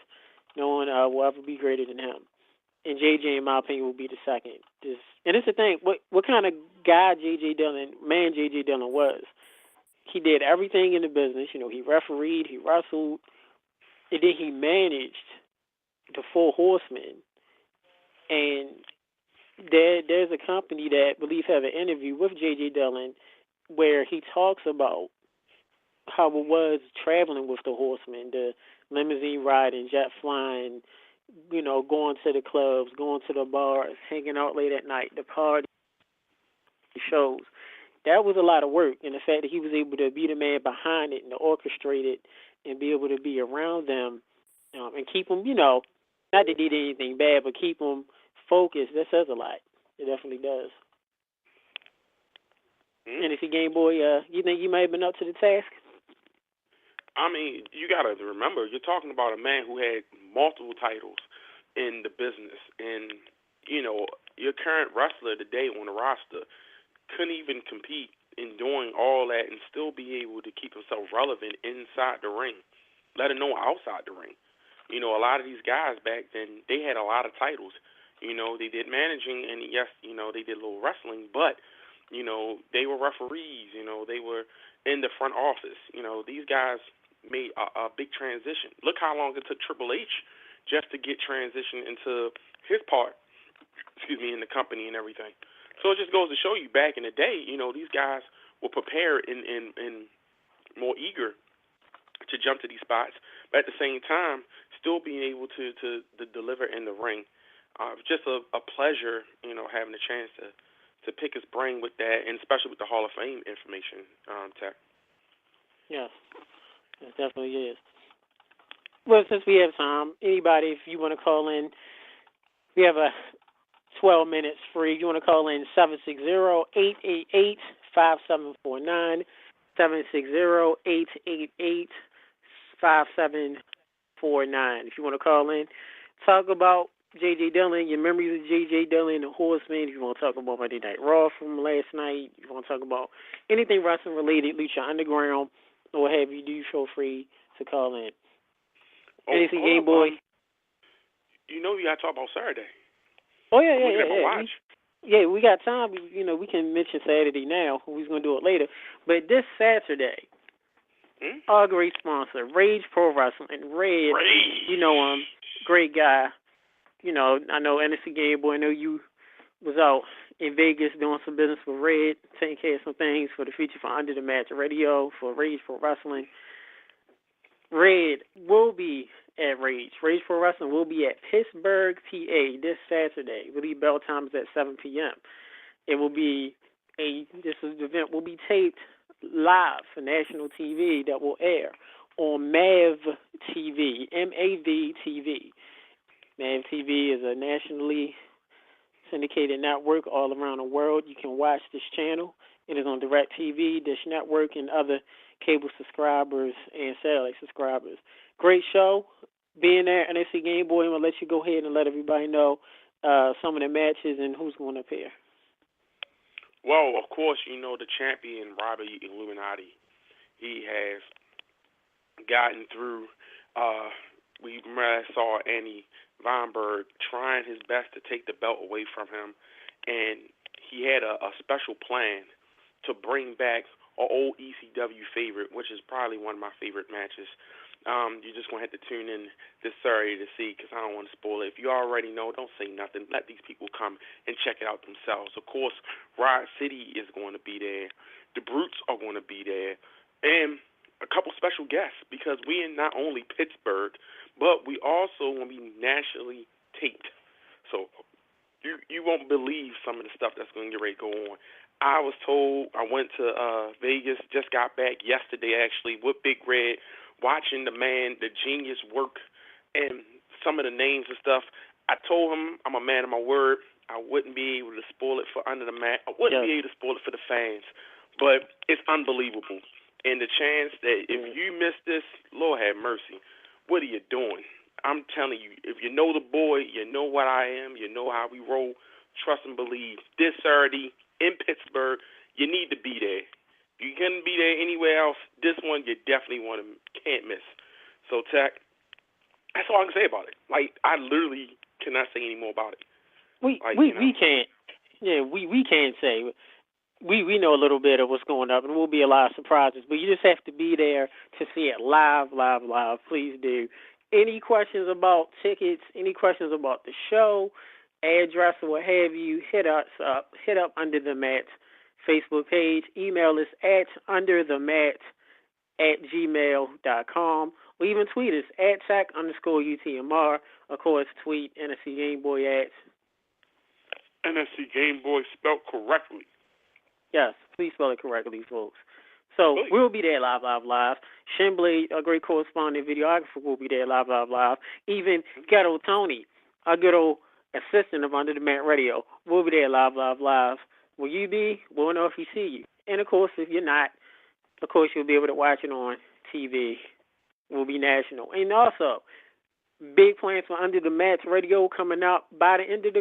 No one will ever be greater than him. And JJ, in my opinion, will be the second. And it's the thing, what kind of guy JJ Dillon was. He did everything in the business. He refereed, he wrestled, and then he managed the Four Horsemen. And there's a company that I believe have an interview with JJ Dillon where he talks about how it was traveling with the Horsemen, the limousine riding, jet flying, going to the clubs, going to the bars, hanging out late at night, the party shows. That was a lot of work, and the fact that he was able to be the man behind it and to orchestrate it and be able to be around them and keep them, not that they did anything bad, but keep them focused, that says a lot. It definitely does. And if you Game Boy, you think you may have been up to the task? I mean, you got to remember, you're talking about a man who had multiple titles in the business. And, your current wrestler today on the roster couldn't even compete in doing all that and still be able to keep himself relevant inside the ring, let alone outside the ring. A lot of these guys back then, they had a lot of titles. They did managing, and yes, they did a little wrestling, but, they were referees, they were in the front office. These guys made a big transition. Look how long it took Triple H just to get transitioned into his part, in the company and everything. So it just goes to show you back in the day, these guys were prepared and more eager to jump to these spots, but at the same time, still being able to deliver in the ring. Just a pleasure, having a chance to pick his brain with that, and especially with the Hall of Fame information, Tech. Yes, it definitely is. Well, since we have time, anybody, if you want to call in, we have 12 minutes free. You want to call in 760-888-5749, 760-888-5749. If you want to call in, talk about J.J. Dillon, your memories of J.J. Dillon, the Horsemen. If you want to talk about Monday Night Raw from last night, if you want to talk about anything wrestling related, Lucha Underground, or what have you, do feel free to call in. Anything, Game Boy? You got to talk about Saturday. Oh, yeah. We got time. We can mention Saturday now. We're going to do it later. But this Saturday, our great sponsor, Rage Pro Wrestling. Red, you know him, great guy. I know NSC Game Boy. I know you was out in Vegas doing some business with Red, taking care of some things for the future for Under the Match Radio, for Rage Pro Wrestling. Red will be at Rage. Rage Pro Wrestling will be at Pittsburgh, PA this Saturday. I believe bell time is at 7 p.m. It will be this event will be taped live for national TV that will air on MAV TV, M-A-V TV. MAV TV is a nationally syndicated network all around the world. You can watch this channel. It is on DirecTV, Dish Network, and other cable subscribers and satellite subscribers. Great show. Being there, NXT Game Boy, I'm going to let you go ahead and let everybody know some of the matches and who's going to appear. Well, of course, the champion, Robbie Illuminati, he has gotten through. We saw Andy Weinberg trying his best to take the belt away from him, and he had a special plan to bring back an old ECW favorite, which is probably one of my favorite matches. You're just going to have to tune in this Saturday to see, because I don't want to spoil it. If you already know, don't say nothing. Let these people come and check it out themselves. Of course, Riot City is going to be there. The Brutes are going to be there. And a couple special guests, because we are not only Pittsburgh, but we also will be nationally taped. So you won't believe some of the stuff that's going to get ready to go on. I was told, I went to Vegas, just got back yesterday actually with Big Red, watching the genius work and some of the names and stuff. I told him I'm a man of my word. I wouldn't be able to spoil it for Under the Mat. I wouldn't be able to spoil it for the fans. But it's unbelievable. And the chance that if you miss this, Lord have mercy, what are you doing? I'm telling you, if you know the boy, you know what I am, you know how we roll, trust and believe. This Saturday in Pittsburgh, you need to be there. You couldn't be there anywhere else. This one you definitely can't miss. So, Tech, that's all I can say about it. Like, I literally cannot say any more about it. We can't. Yeah, we can't say. We know a little bit of what's going up, and will be a lot of surprises. But you just have to be there to see it live. Please do. Any questions about tickets? Any questions about the show, address, or what have you? Hit us up. Hit up Under the Mat Facebook page. Email us at underthemat@gmail.com. Or even tweet us at @SAC_UTMR. Of course, tweet NSC Game Boy at NSC Game Boy spelled correctly. Yes, please spell it correctly, folks. So we'll be there live. Shinblade, a great correspondent videographer, will be there live. Even Ghetto Tony, our good old assistant of Under the Mat Radio, will be there live. Will you be? We'll know if we see you. And, of course, if you're not, of course, you'll be able to watch it on TV. We'll be national. And also, big plans for Under the Mat Radio coming out by the end of the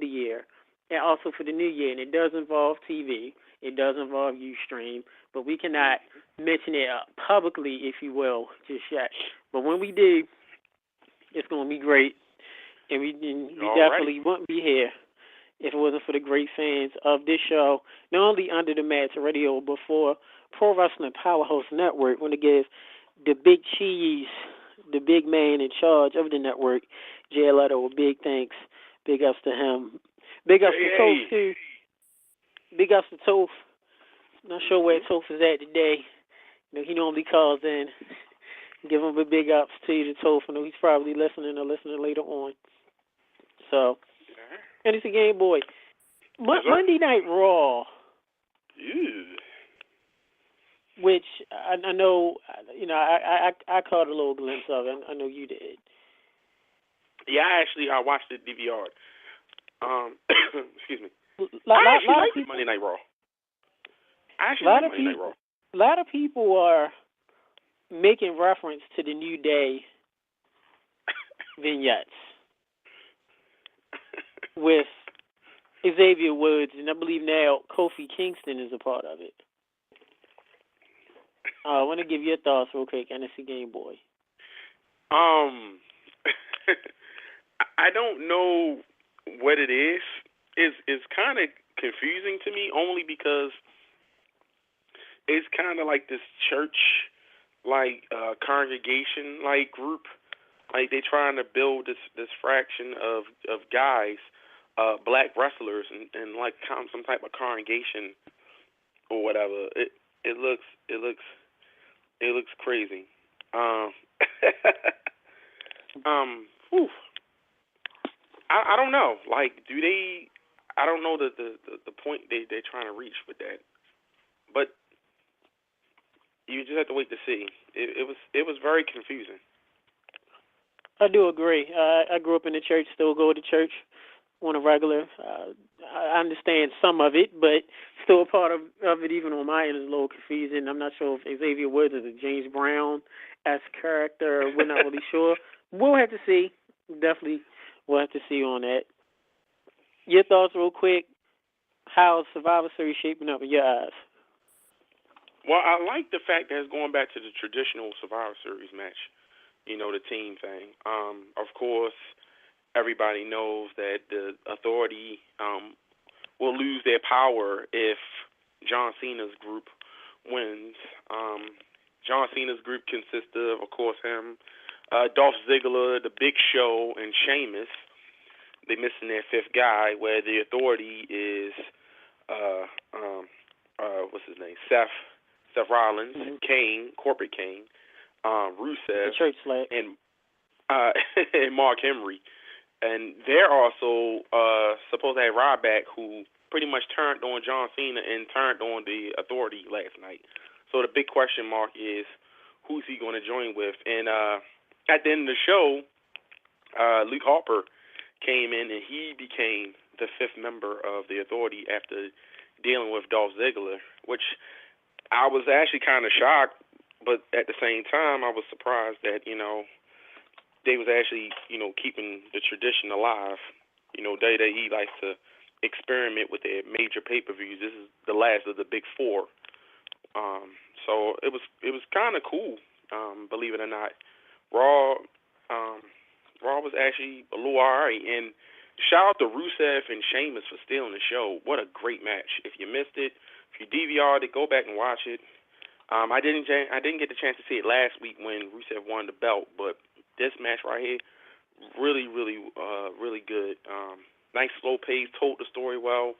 year, and also for the new year. And it does involve TV. It does involve Ustream, but we cannot mention it publicly, if you will, just yet. But when we do, it's going to be great. And we definitely wouldn't be here if it wasn't for the great fans of this show, not only Under the Mat Radio, but for Pro Wrestling Powerhouse Network. I want to give the big cheese, the big man in charge of the network, Jay Leto, a big thanks. Big ups to him. Big ups to Toph, too. Big ups to Toph. Not sure where Toph is at today. He normally calls in. Give him a big ups to Toph. I know he's probably listening later on. So, and it's a Game Boy. Monday Night Raw. Which I know, I caught a little glimpse of it. I know you did. Yeah, I watched it DVR. Excuse me. I actually like Monday Night Raw. A lot of people are making reference to the New Day vignettes with Xavier Woods, and I believe now Kofi Kingston is a part of it. I want to give your thoughts real quick, NSC Game Boy. I don't know what it is. It's kind of confusing to me, only because it's kind of like this church, congregation, group. Like they're trying to build this fraction of guys, black wrestlers, and some type of congregation or whatever. It looks crazy. I don't know. Do they? I don't know the point they're trying to reach with that, but you just have to wait to see. It was very confusing. I do agree. I grew up in the church, still go to church on a regular. I understand some of it, but still a part of it, even on my end, is a little confusing. I'm not sure if Xavier Woods is a James Brown-esque character. We're not really sure. We'll have to see. Definitely we'll have to see on that. Your thoughts real quick. How's Survivor Series shaping up in your eyes? Well, I like the fact that it's going back to the traditional Survivor Series match. You know, the team thing. Of course, everybody knows that the Authority will lose their power if John Cena's group wins. John Cena's group consists of course, him, Dolph Ziggler, The Big Show, and Sheamus. They're missing their fifth guy, where the Authority is, what's his name? Seth Rollins, Kane, Corporate Kane, Rusev, the church flag, and and Mark Henry. And they're also supposed to have Ryback, who pretty much turned on John Cena and turned on the Authority last night. So the big question mark is, who's he going to join with? And at the end of the show, Luke Harper came in and he became the fifth member of the Authority after dealing with Dolph Ziggler, which I was actually kind of shocked, but at the same time, I was surprised that, they was actually, keeping the tradition alive. WWE likes to experiment with their major pay-per-views. This is the last of the big four. So it was kind of cool, believe it or not. Raw was actually a little alright, and shout out to Rusev and Sheamus for stealing the show. What a great match! If you missed it, if you DVR'd it, go back and watch it. I didn't get the chance to see it last week when Rusev won the belt, but this match right here, really, really, really good. Nice slow pace, told the story well.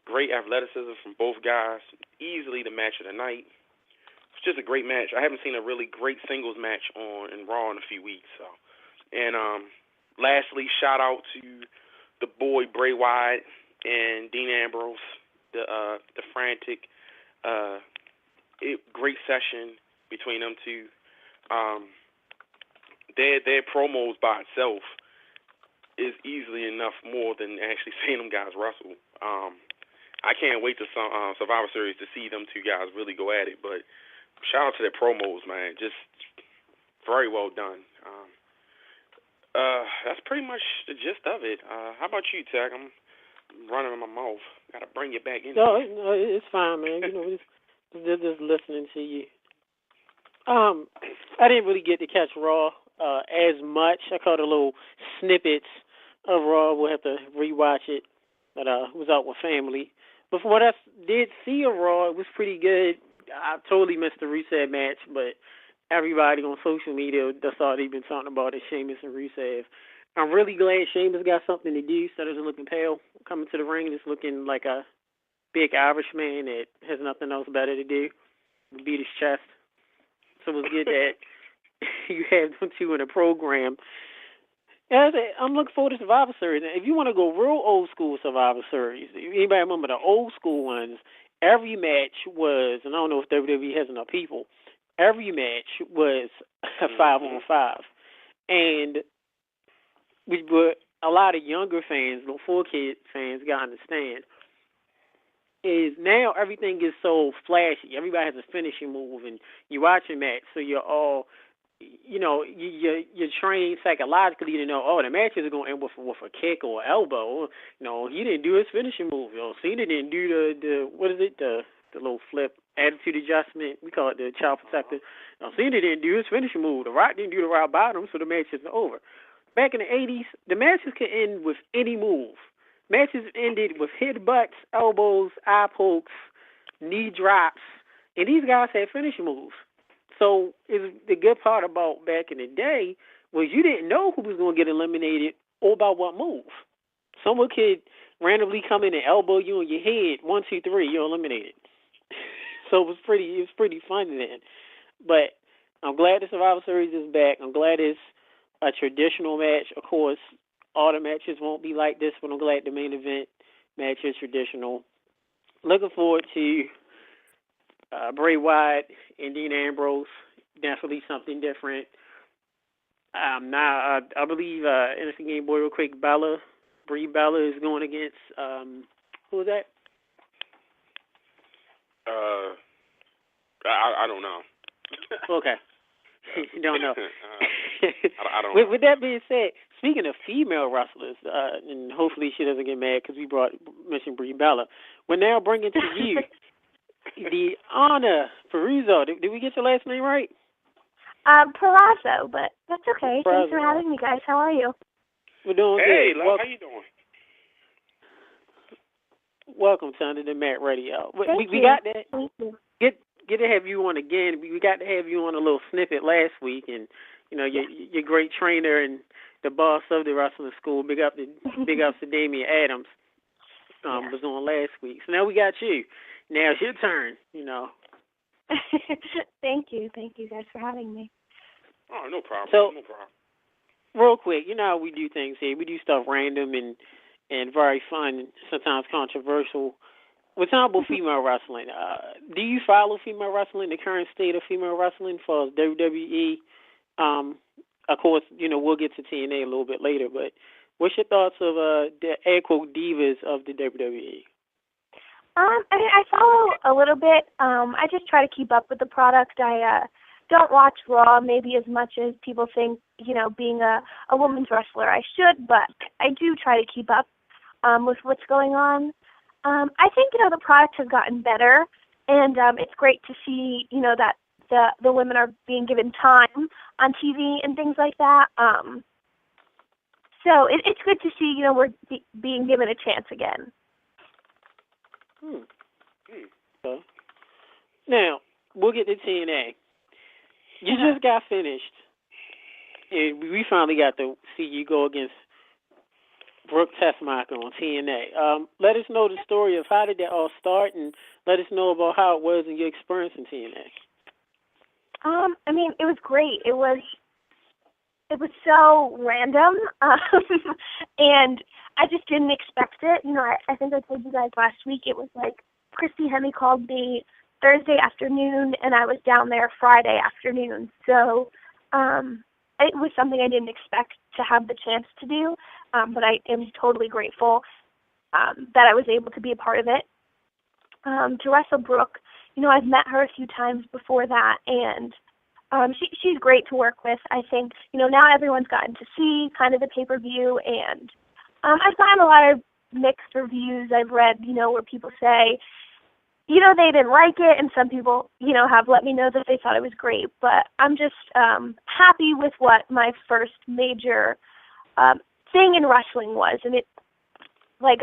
Great athleticism from both guys. Easily the match of the night. It's just a great match. I haven't seen a really great singles match in Raw in a few weeks. So, and lastly, shout out to the boy Bray Wyatt and Dean Ambrose, the frantic, great session between them two. Their promos by itself is easily enough more than actually seeing them guys wrestle. I can't wait to Survivor Series to see them two guys really go at it. But shout out to their promos, man. Just very well done. That's pretty much the gist of it. How about you, Tag? I'm running in my mouth. Got to bring you back in. No, it's fine, man. Just listening to you. I didn't really get to catch Raw as much. I caught a little snippets of Raw. We'll have to rewatch it. But was out with family. But from what I did see of Raw, it was pretty good. I totally missed the Rusev match, but everybody on social media, that's all they've been talking about is Sheamus and Rusev. I'm really glad Sheamus got something to do instead of just looking pale. Coming to the ring, just looking like a big Irishman that has nothing else better to do. Beat his chest. So it was good that you have them two in a program. And I'm looking forward to Survivor Series. If you want to go real old school Survivor Series, anybody remember the old school ones, every match was, and I don't know if WWE has enough people, every match was a 5-on-5. And what a lot of younger fans, little 4-kid fans, got to understand is now everything is so flashy. Everybody has a finishing move, and you watch a match, so you're all, you're trained psychologically to know, the match is going to end with a kick or elbow. He didn't do his finishing move. Cena didn't do the little flip attitude adjustment. We call it the child protector. Cena didn't do his finishing move. The Rock didn't do the rock bottom, so the match is over. Back in the 80s, the matches could end with any move. Matches ended with headbutts, elbows, eye pokes, knee drops, and these guys had finishing moves. So the good part about back in the day was you didn't know who was going to get eliminated or by what move. Someone could randomly come in and elbow you on your head, 1, 2, 3, you're eliminated. So it was pretty fun then. But I'm glad the Survivor Series is back. I'm glad it's a traditional match. Of course, all the matches won't be like this, but I'm glad the main event match is traditional. Looking forward to Bray Wyatt and Dean Ambrose. Definitely something different. Now, I believe, NFC Game Boy real quick, Brie Bella is going against, who was that? I don't know. Okay. You don't know. I don't know. With that being said, speaking of female wrestlers, and hopefully she doesn't get mad because we mentioned Brie Bella, We're now bringing to you the honor, Purrazzo. Did we get your last name right? Purrazzo, but that's okay. Purrazzo. Thanks for having me, guys. How are you? We're doing Hey, good. love, how you doing? Welcome to Under the Mat Radio. We you. got that. Thank you. Get to have you on again. We got to have you on a little snippet last week, and your great trainer and the boss of the wrestling school. Big up to Damian Adams. Was on last week. So now we got you. Now it's your turn. Thank you guys for having me. Oh, no problem. So, no problem. Real quick, you know how we do things here. We do stuff random and very fun, sometimes controversial. We're talking about female wrestling. Do you follow female wrestling, the current state of female wrestling for WWE? Of course, we'll get to TNA a little bit later, but what's your thoughts of the air quote divas of the WWE? I follow a little bit. I just try to keep up with the product. I don't watch Raw maybe as much as people think, being a women's wrestler I should, but I do try to keep up with what's going on. I think, the product has gotten better, and it's great to see, that the women are being given time on TV and things like that. So it's good to see, we're being given a chance again. Okay. Now, we'll get to TNA. You just got finished, and we finally got to see you go against Brooke TESSMACHER on TNA. Let us know the story of how did that all start, and let us know about how it was and your experience in TNA. It was great. It was so random, and I just didn't expect it. I think I told you guys last week, it was like Christy Hemme called me Thursday afternoon, and I was down there Friday afternoon. So it was something I didn't expect to have the chance to do, but I am totally grateful that I was able to be a part of it. To wrestle Brooke, I've met her a few times before that, and she's great to work with. I think, now everyone's gotten to see kind of the pay-per-view, and I've gotten a lot of mixed reviews. I've read, where people say, they didn't like it, and some people, have let me know that they thought it was great. But I'm just happy with what my first major thing in wrestling was. And it, like,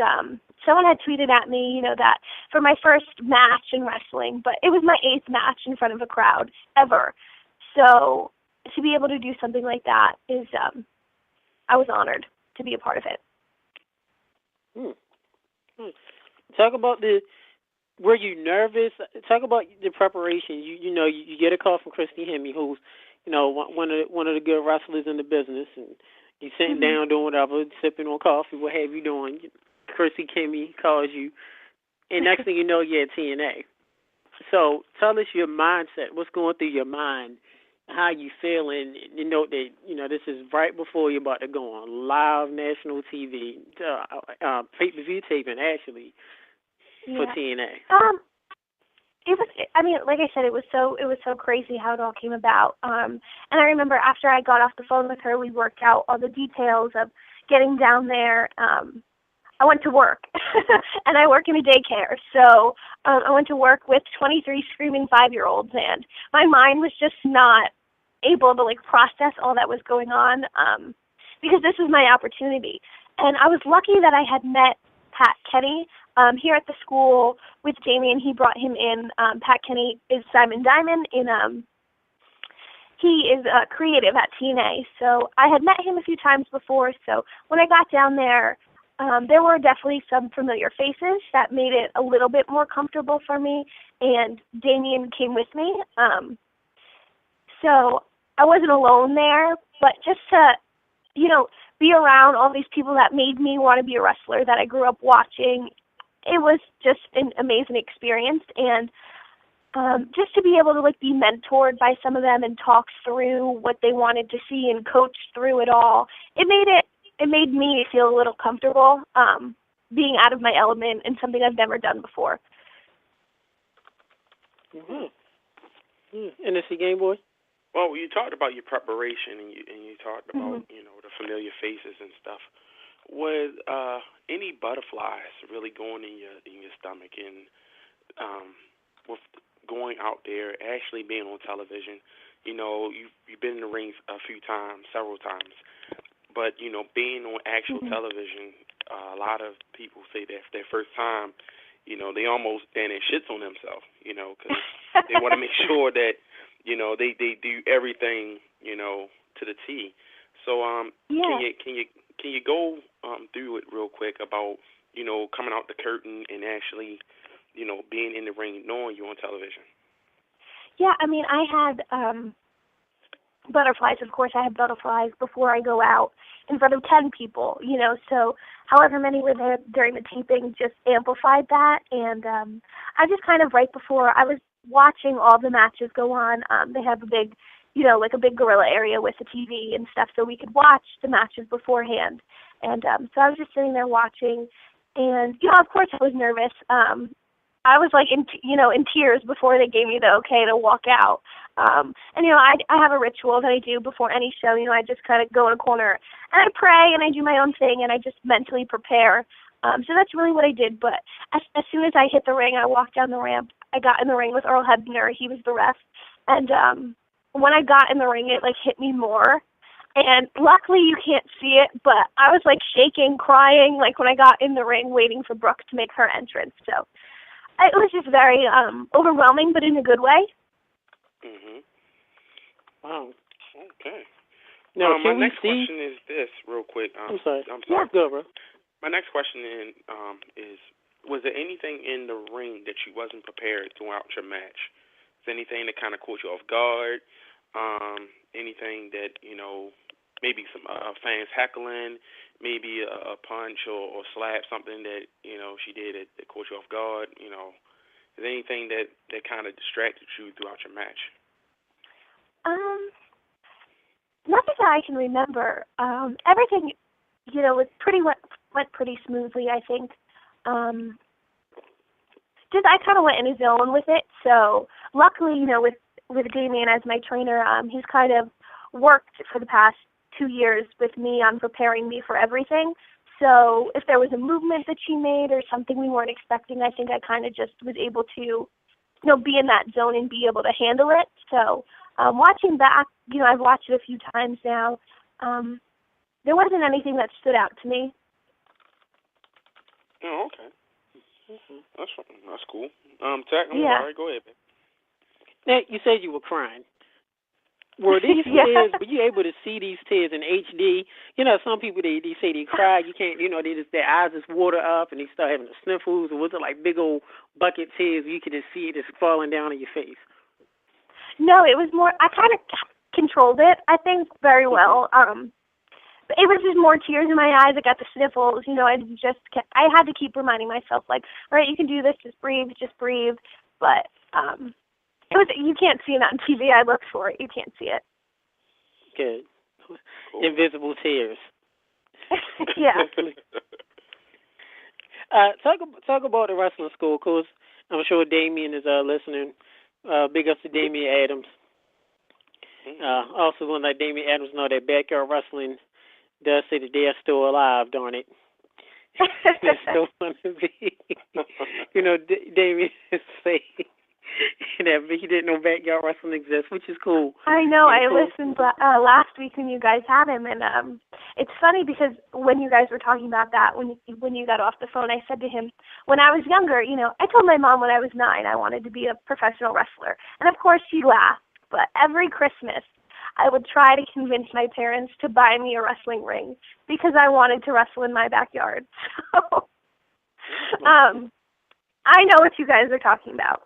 someone had tweeted at me, that for my first match in wrestling, but it was my 8th match in front of a crowd ever. So to be able to do something like that is, I was honored to be a part of it. Talk about were you nervous? Talk about the preparation. You get a call from Christy Hemme, who's, one of the good wrestlers in the business, and you sitting down doing whatever, sipping on coffee, what have you doing. Christy Hemme calls you, and next thing you know, you're at TNA. So tell us your mindset. What's going through your mind? How you feeling? That this is right before you're about to go on live national TV, pay-per-view taping actually for TNA. It was. Like I said, it was so crazy how it all came about. And I remember after I got off the phone with her, we worked out all the details of getting down there. I went to work, and I work in a daycare. So I went to work with 23 screaming 5-year-olds, and my mind was just not able to process all that was going on because this was my opportunity. And I was lucky that I had met Pat Kenny here at the school with Damien. He brought him in. Pat Kenny is Simon Diamond he is creative at TNA. So I had met him a few times before. So when I got down there, there were definitely some familiar faces that made it a little bit more comfortable for me, and Damien came with me. So I wasn't alone there, but just to, be around all these people that made me want to be a wrestler that I grew up watching, it was just an amazing experience. And just to be able to be mentored by some of them and talk through what they wanted to see and coach through it all, it made me feel a little comfortable being out of my element and something I've never done before. And it's a Game Boy? Well, you talked about your preparation, and you talked about the familiar faces and stuff. Was any butterflies really going in your stomach, and with going out there, actually being on television? You've been in the rings a few times, several times, but being on actual television, a lot of people say that's their first time. They almost then it shits on themselves. Because they want to make sure that they do everything to the T. So can you go through it real quick about coming out the curtain and actually being in the ring, knowing you're on television? Yeah, I mean, I had butterflies. Of course, I have butterflies before I go out in front of 10 people, so however many were there during the taping just amplified that. And I just kind of right before I was watching all the matches go on, they have a big, like a big gorilla area with the TV and stuff, so we could watch the matches beforehand. And so I was just sitting there watching, and, of course I was nervous. I was like in tears before they gave me the okay to walk out. And I have a ritual that I do before any show. I just kind of go in a corner and I pray and I do my own thing and I just mentally prepare. So that's really what I did. But as soon as I hit the ring, I walked down the ramp. I got in the ring with Earl Hebner. He was the ref. And when I got in the ring, it hit me more. And luckily you can't see it, but I was shaking, crying, when I got in the ring waiting for Brooke to make her entrance. So it was just very overwhelming, but in a good way. Mhm. Wow. Okay. Now, my next question is this, real quick. I'm sorry. Yeah, go, bro. My next question is, was there anything in the ring that you wasn't prepared throughout your match? Is there anything that kind of caught you off guard? Anything that, maybe some fans heckling, maybe a punch or slap, something that, she did that caught you off guard? Is there anything that kind of distracted you throughout your match? Nothing that I can remember. Everything, was went pretty smoothly, I think. Just I kind of went in a zone with it. So luckily, with Damien as my trainer, he's kind of worked for the past 2 years with me on preparing me for everything. So if there was a movement that she made or something we weren't expecting, I think I kind of just was able to, be in that zone and be able to handle it. So watching back, I've watched it a few times now. There wasn't anything that stood out to me. Oh, okay. That's cool. Tech, I'm yeah. sorry. Go ahead, man. Now, you said you were crying. Were these tears, were you able to see these tears in HD? Some people, they say they cry. You can't, their eyes just water up and they start having the sniffles. Or was it like big old bucket tears where you could just see it just falling down on your face? No, it was more, I kind of controlled it, I think, very well. But it was just more tears in my eyes. I got the sniffles. I had to keep reminding myself, all right, you can do this, just breathe. But you can't see it on TV. I looked for it. You can't see it. Good. Cool. Invisible tears. Yeah. Talk about the wrestling school, because I'm sure Damien is listening. Big ups to Damien Adams. Also want to let Damien Adams know that Backyard Wrestling does say that they are still alive, darn it. It's still fun to be. Damien is saying that he didn't know Backyard Wrestling exists, which is cool. I know. I listened last week when you guys had him, and it's funny because when you guys were talking about that, when you got off the phone, I said to him, when I was younger, I told my mom when I was 9 I wanted to be a professional wrestler, and of course she laughed. But every Christmas, I would try to convince my parents to buy me a wrestling ring because I wanted to wrestle in my backyard. So, I know what you guys are talking about.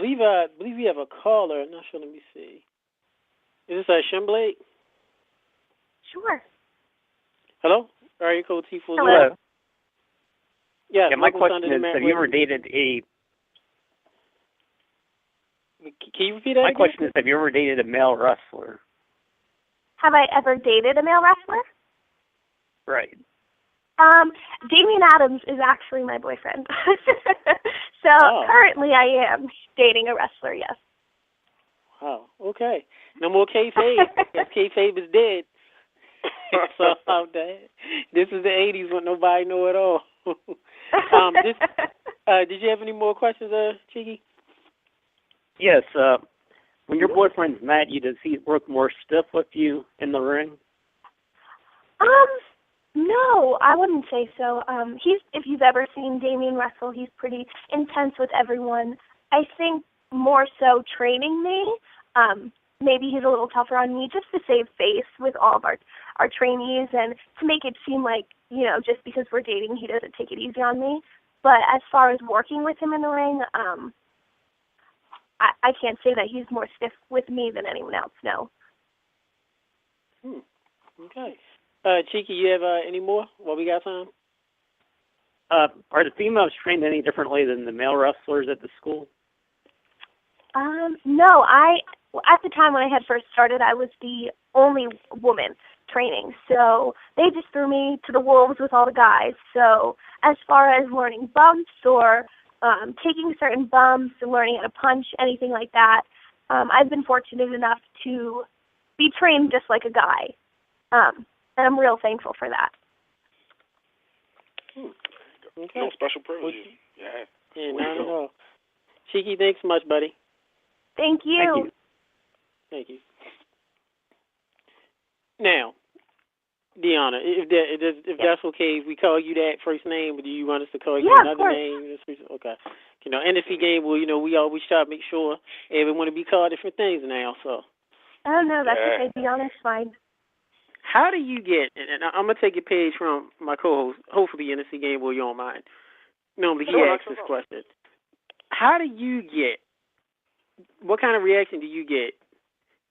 I believe we have a caller. I'm not sure. Let me see. Is this Shimblade? Sure. Hello? Area code T40. Hello. Yes, yeah, my question is, have you ever dated a... Can you repeat that My question is, have you ever dated a male wrestler? Have I ever dated a male wrestler? Right. Damien Adams is actually my boyfriend. So currently I am dating a wrestler, yes. Wow, okay. No more kayfabe. Yes, kayfabe is dead. It's all out there. This is the 80s when nobody know it all. Did you have any more questions, Cheeky? Yes. When your boyfriend's mad at you, does he work more stiff with you in the ring? No, I wouldn't say so. If you've ever seen Damien wrestle, he's pretty intense with everyone. I think more so training me. Maybe he's a little tougher on me just to save face with all of our trainees and to make it seem like, just because we're dating, he doesn't take it easy on me. But as far as working with him in the ring, I can't say that he's more stiff with me than anyone else, no. Okay. Cheeky, you have any more? What we got time? Are the females trained any differently than the male wrestlers at the school? No, at the time when I had first started, I was the only woman training. So they just threw me to the wolves with all the guys. So as far as learning bumps or taking certain bumps and learning how to punch, anything like that, I've been fortunate enough to be trained just like a guy. And I'm real thankful for that. Okay. No special privileges. Yeah, not at all. Cheeky, thanks so much, buddy. Thank you. Thank you. Now, Deonna, if that's okay, if we call you that first name, or do you want us to call you another name? Okay. NFC game, well, we always try to make sure everyone to be called different things now. So. Oh no, that's okay. Deonna's fine. How do you get? And I'm gonna take a page from my co-host. Hopefully, NFC game, will you don't mind? Normally, he asks this question. How do you get? What kind of reaction do you get,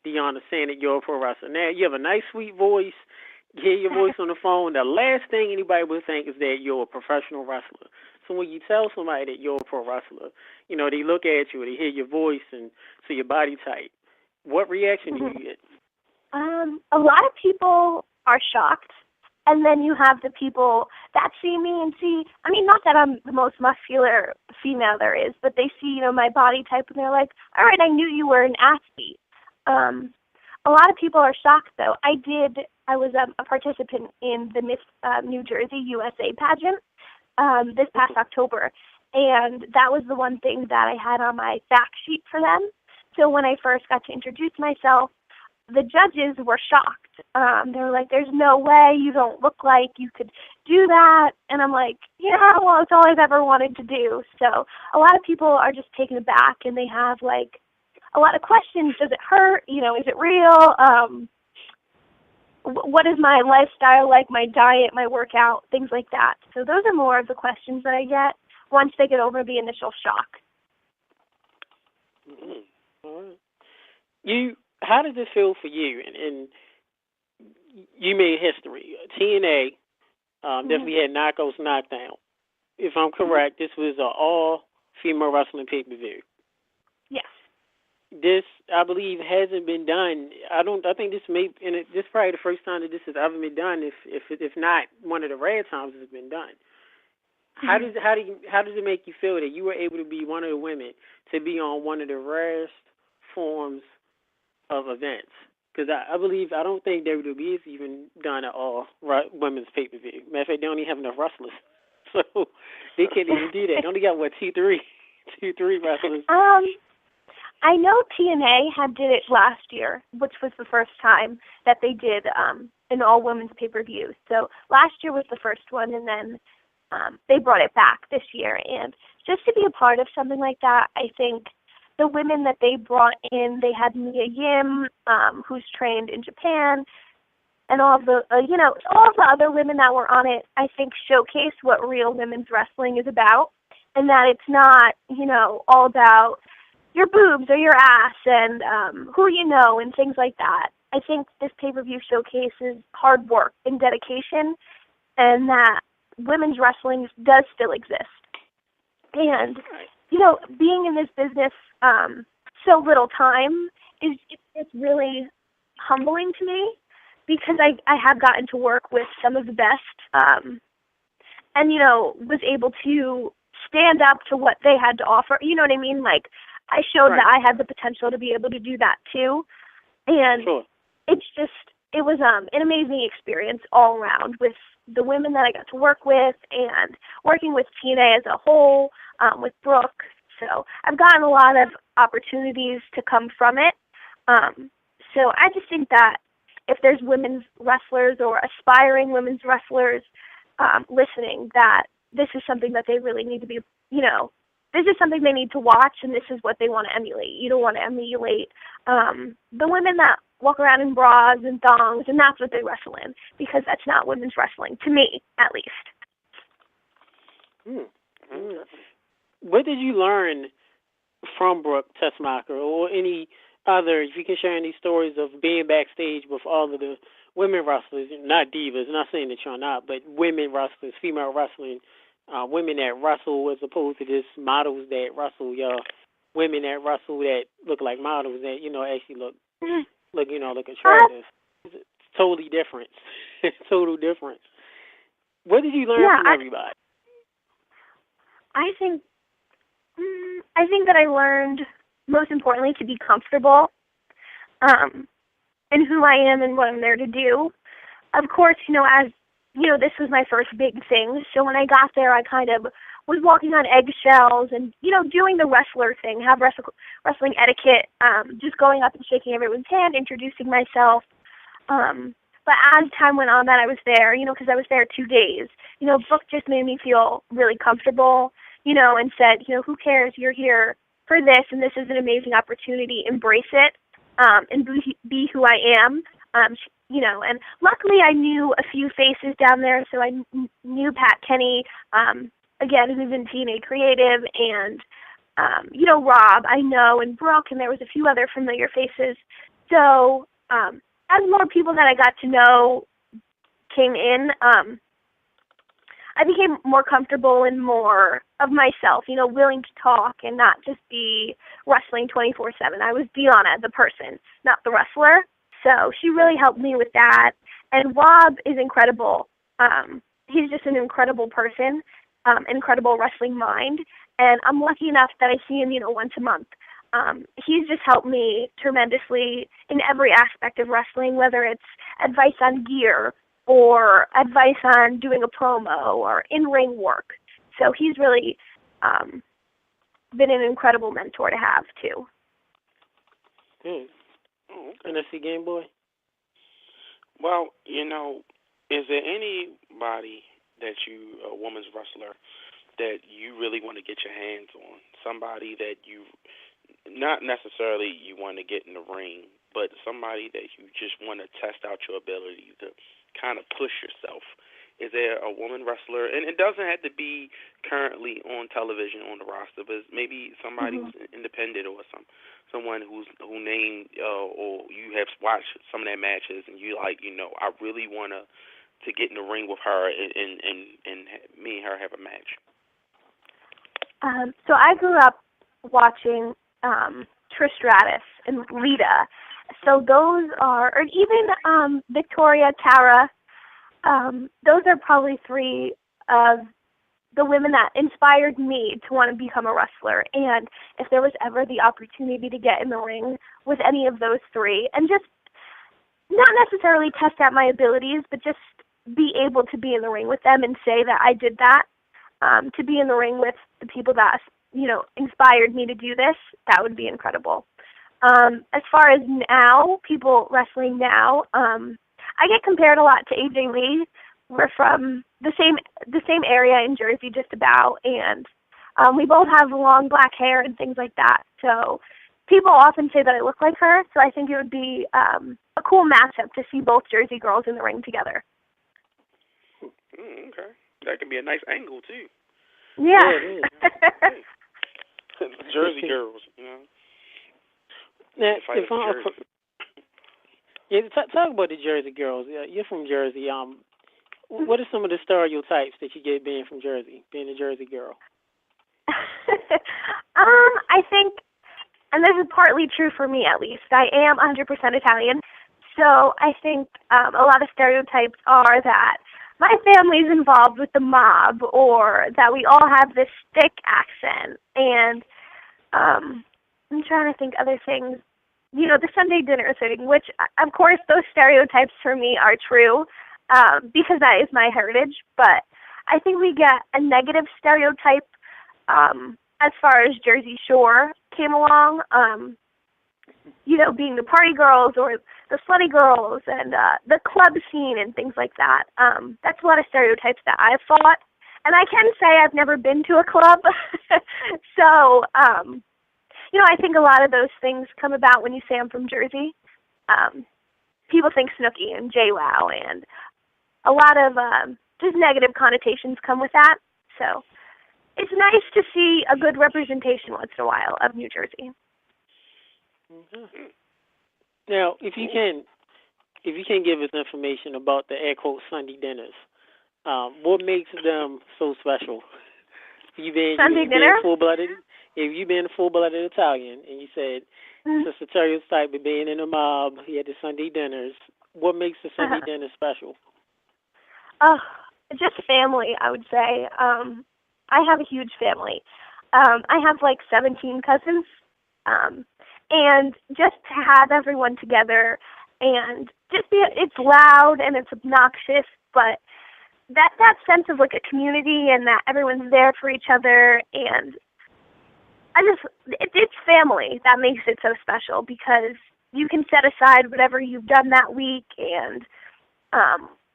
Deonna, saying that you're a pro wrestler? Now, you have a nice, sweet voice. You hear your voice on the phone. The last thing anybody would think is that you're a professional wrestler. So when you tell somebody that you're a pro wrestler, they look at you, they hear your voice and see your body type. What reaction do you get? A lot of people are shocked. And then you have the people that see me and see, not that I'm the most muscular female there is, but they see, my body type and they're like, all right, I knew you were an athlete. A lot of people are shocked, though. I was a participant in the Miss New Jersey USA pageant this past October, and that was the one thing that I had on my fact sheet for them. So when I first got to introduce myself, the judges were shocked. They were like, there's no way, you don't look like you could do that. And I'm like, well, it's all I've ever wanted to do. So a lot of people are just taken aback, and they have, a lot of questions. Does it hurt? Is it real? What is my lifestyle like, my diet, my workout, things like that. So those are more of the questions that I get once they get over the initial shock. Mm-hmm. All right. How does this feel for you? And you made history. TNA definitely had Knockdown. If I'm correct, this was an all-female wrestling pay-per-view. Yes. This, I believe, hasn't been done. I think this is probably the first time that this has ever been done. If not one of the rare times it's been done. How does it make you feel that you were able to be one of the women to be on one of the rarest forms of events? Because I don't think WWE has even done an all women's pay-per-view. Matter of fact, they don't even have enough wrestlers, so they can't even do that. They only got two, three wrestlers. I know TNA did it last year, which was the first time that they did an all-women's pay-per-view. So last year was the first one, and then they brought it back this year. And just to be a part of something like that, I think the women that they brought in, they had Mia Yim, who's trained in Japan, and all of the, all of the other women that were on it, I think showcase what real women's wrestling is about, and that it's not, all about your boobs or your ass and who you know and things like that. I think this pay-per-view showcases hard work and dedication, and that women's wrestling does still exist. And, being in this business so little time, it's really humbling to me, because I have gotten to work with some of the best and, was able to stand up to what they had to offer. You know what I mean? I showed that I had the potential to be able to do that too. And it's just, it was an amazing experience all around with the women that I got to work with and working with TNA as a whole, with Brooke. So I've gotten a lot of opportunities to come from it. So I just think that if there's women's wrestlers or aspiring women's wrestlers listening, that this is something that they really need to be, this is something they need to watch, and this is what they want to emulate. You don't want to emulate the women that walk around in bras and thongs, and that's what they wrestle in, because that's not women's wrestling, to me, at least. What did you learn from Brooke TESSMACHER, or any other, if you can share any stories of being backstage with all of the women wrestlers, not divas, not saying that you're not, but women wrestlers, female wrestling, women that wrestle as opposed to just models that wrestle, women that wrestle that look like models that, actually look attractive. It's totally different. Total difference. What did you learn from everybody? I think that I learned, most importantly, to be comfortable in who I am and what I'm there to do. Of course, as this was my first big thing, so when I got there, I kind of was walking on eggshells and, doing the wrestler thing, have wrestling etiquette, just going up and shaking everyone's hand, introducing myself. But as time went on that I was there, because I was there 2 days, Brooke just made me feel really comfortable, and said, who cares, you're here for this, and this is an amazing opportunity, embrace it, and be who I am. And luckily I knew a few faces down there, so I knew Pat Kenny, again, who's in TNA Creative, and, Rob, I know, and Brooke, and there was a few other familiar faces. So as more people that I got to know came in, I became more comfortable and more of myself, willing to talk and not just be wrestling 24/7. I was Deonna, the person, not the wrestler. So she really helped me with that. And Rob is incredible. He's just an incredible person, incredible wrestling mind. And I'm lucky enough that I see him, once a month. He's just helped me tremendously in every aspect of wrestling, whether it's advice on gear or advice on doing a promo or in-ring work. So he's really been an incredible mentor to have, too. And that's the Game Boy? Well, is there anybody that a woman's wrestler, that you really want to get your hands on? Somebody that you, not necessarily you want to get in the ring, but somebody that you just want to test out your ability to kind of push yourself. Is there a woman wrestler, and it doesn't have to be currently on television on the roster, but maybe somebody who's independent or someone who named or you have watched some of their matches and you like, I really want to get in the ring with her and me and her have a match. So I grew up watching Trish Stratus and Lita. So those are, or even Victoria, Tara. Those are probably three of the women that inspired me to want to become a wrestler. And if there was ever the opportunity to get in the ring with any of those three, and just not necessarily test out my abilities, but just be able to be in the ring with them and say that I did that, to be in the ring with the people that, inspired me to do this, that would be incredible. As far as now, people wrestling now, I get compared a lot to AJ Lee. We're from the same area in Jersey, just about, and we both have long black hair and things like that. So people often say that I look like her. So I think it would be a cool matchup to see both Jersey girls in the ring together. Okay, that could be a nice angle too. Yeah. Jersey girls, Now, talk about the Jersey girls. You're from Jersey. What are some of the stereotypes that you get being from Jersey, being a Jersey girl? I think, and this is partly true for me at least, I am 100% Italian, so I think a lot of stereotypes are that my family's involved with the mob, or that we all have this thick accent, and I'm trying to think other things. the Sunday dinner thing, which, of course, those stereotypes for me are true because that is my heritage. But I think we get a negative stereotype as far as Jersey Shore came along, being the party girls or the slutty girls and the club scene and things like that. That's a lot of stereotypes that I've fought. And I can say I've never been to a club. So, I think a lot of those things come about when you say I'm from Jersey. People think Snooki and JWoww, and a lot of just negative connotations come with that. So it's nice to see a good representation once in a while of New Jersey. Mm-hmm. Now, if you can give us information about the air quote Sunday dinners, what makes them so special? Sunday dinner? Full-blooded. If you've been a full-blooded Italian, and you said it's a stereotype of being in a mob, you had the Sunday dinners. What makes the Sunday dinner special? Just family, I would say. I have a huge family. I have like 17 cousins, and just to have everyone together and just it's loud and it's obnoxious, but that sense of like a community and that everyone's there for each other, and it's family that makes it so special because you can set aside whatever you've done that week and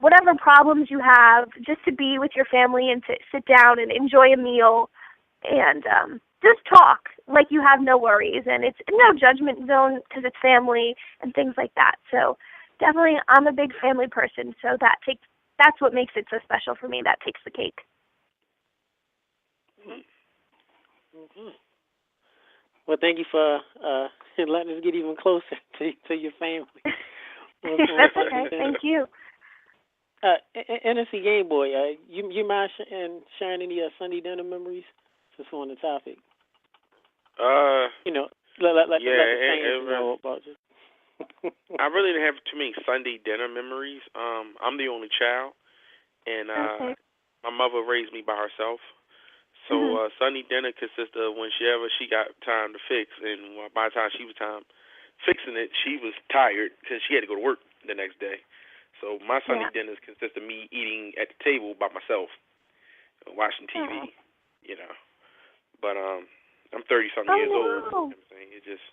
whatever problems you have just to be with your family and to sit down and enjoy a meal and just talk like you have no worries, and it's no judgment zone because it's family and things like that. So definitely I'm a big family person, so that's what makes it so special for me. That takes the cake. Mm-hmm. Well, thank you for letting us get even closer to your family. That's okay. Thank you. NSC Game Boy, you mind sharing any Sunday dinner memories just on the topic? Let the fans know about you. I really didn't have too many Sunday dinner memories. I'm the only child, and my mother raised me by herself. So Sunday dinner consists of whenever she got time to fix, and by the time she was time fixing it, she was tired because she had to go to work the next day. So my Sunday dinners consist of me eating at the table by myself, watching TV, But I'm 30-something years old. You know what I'm saying? It just,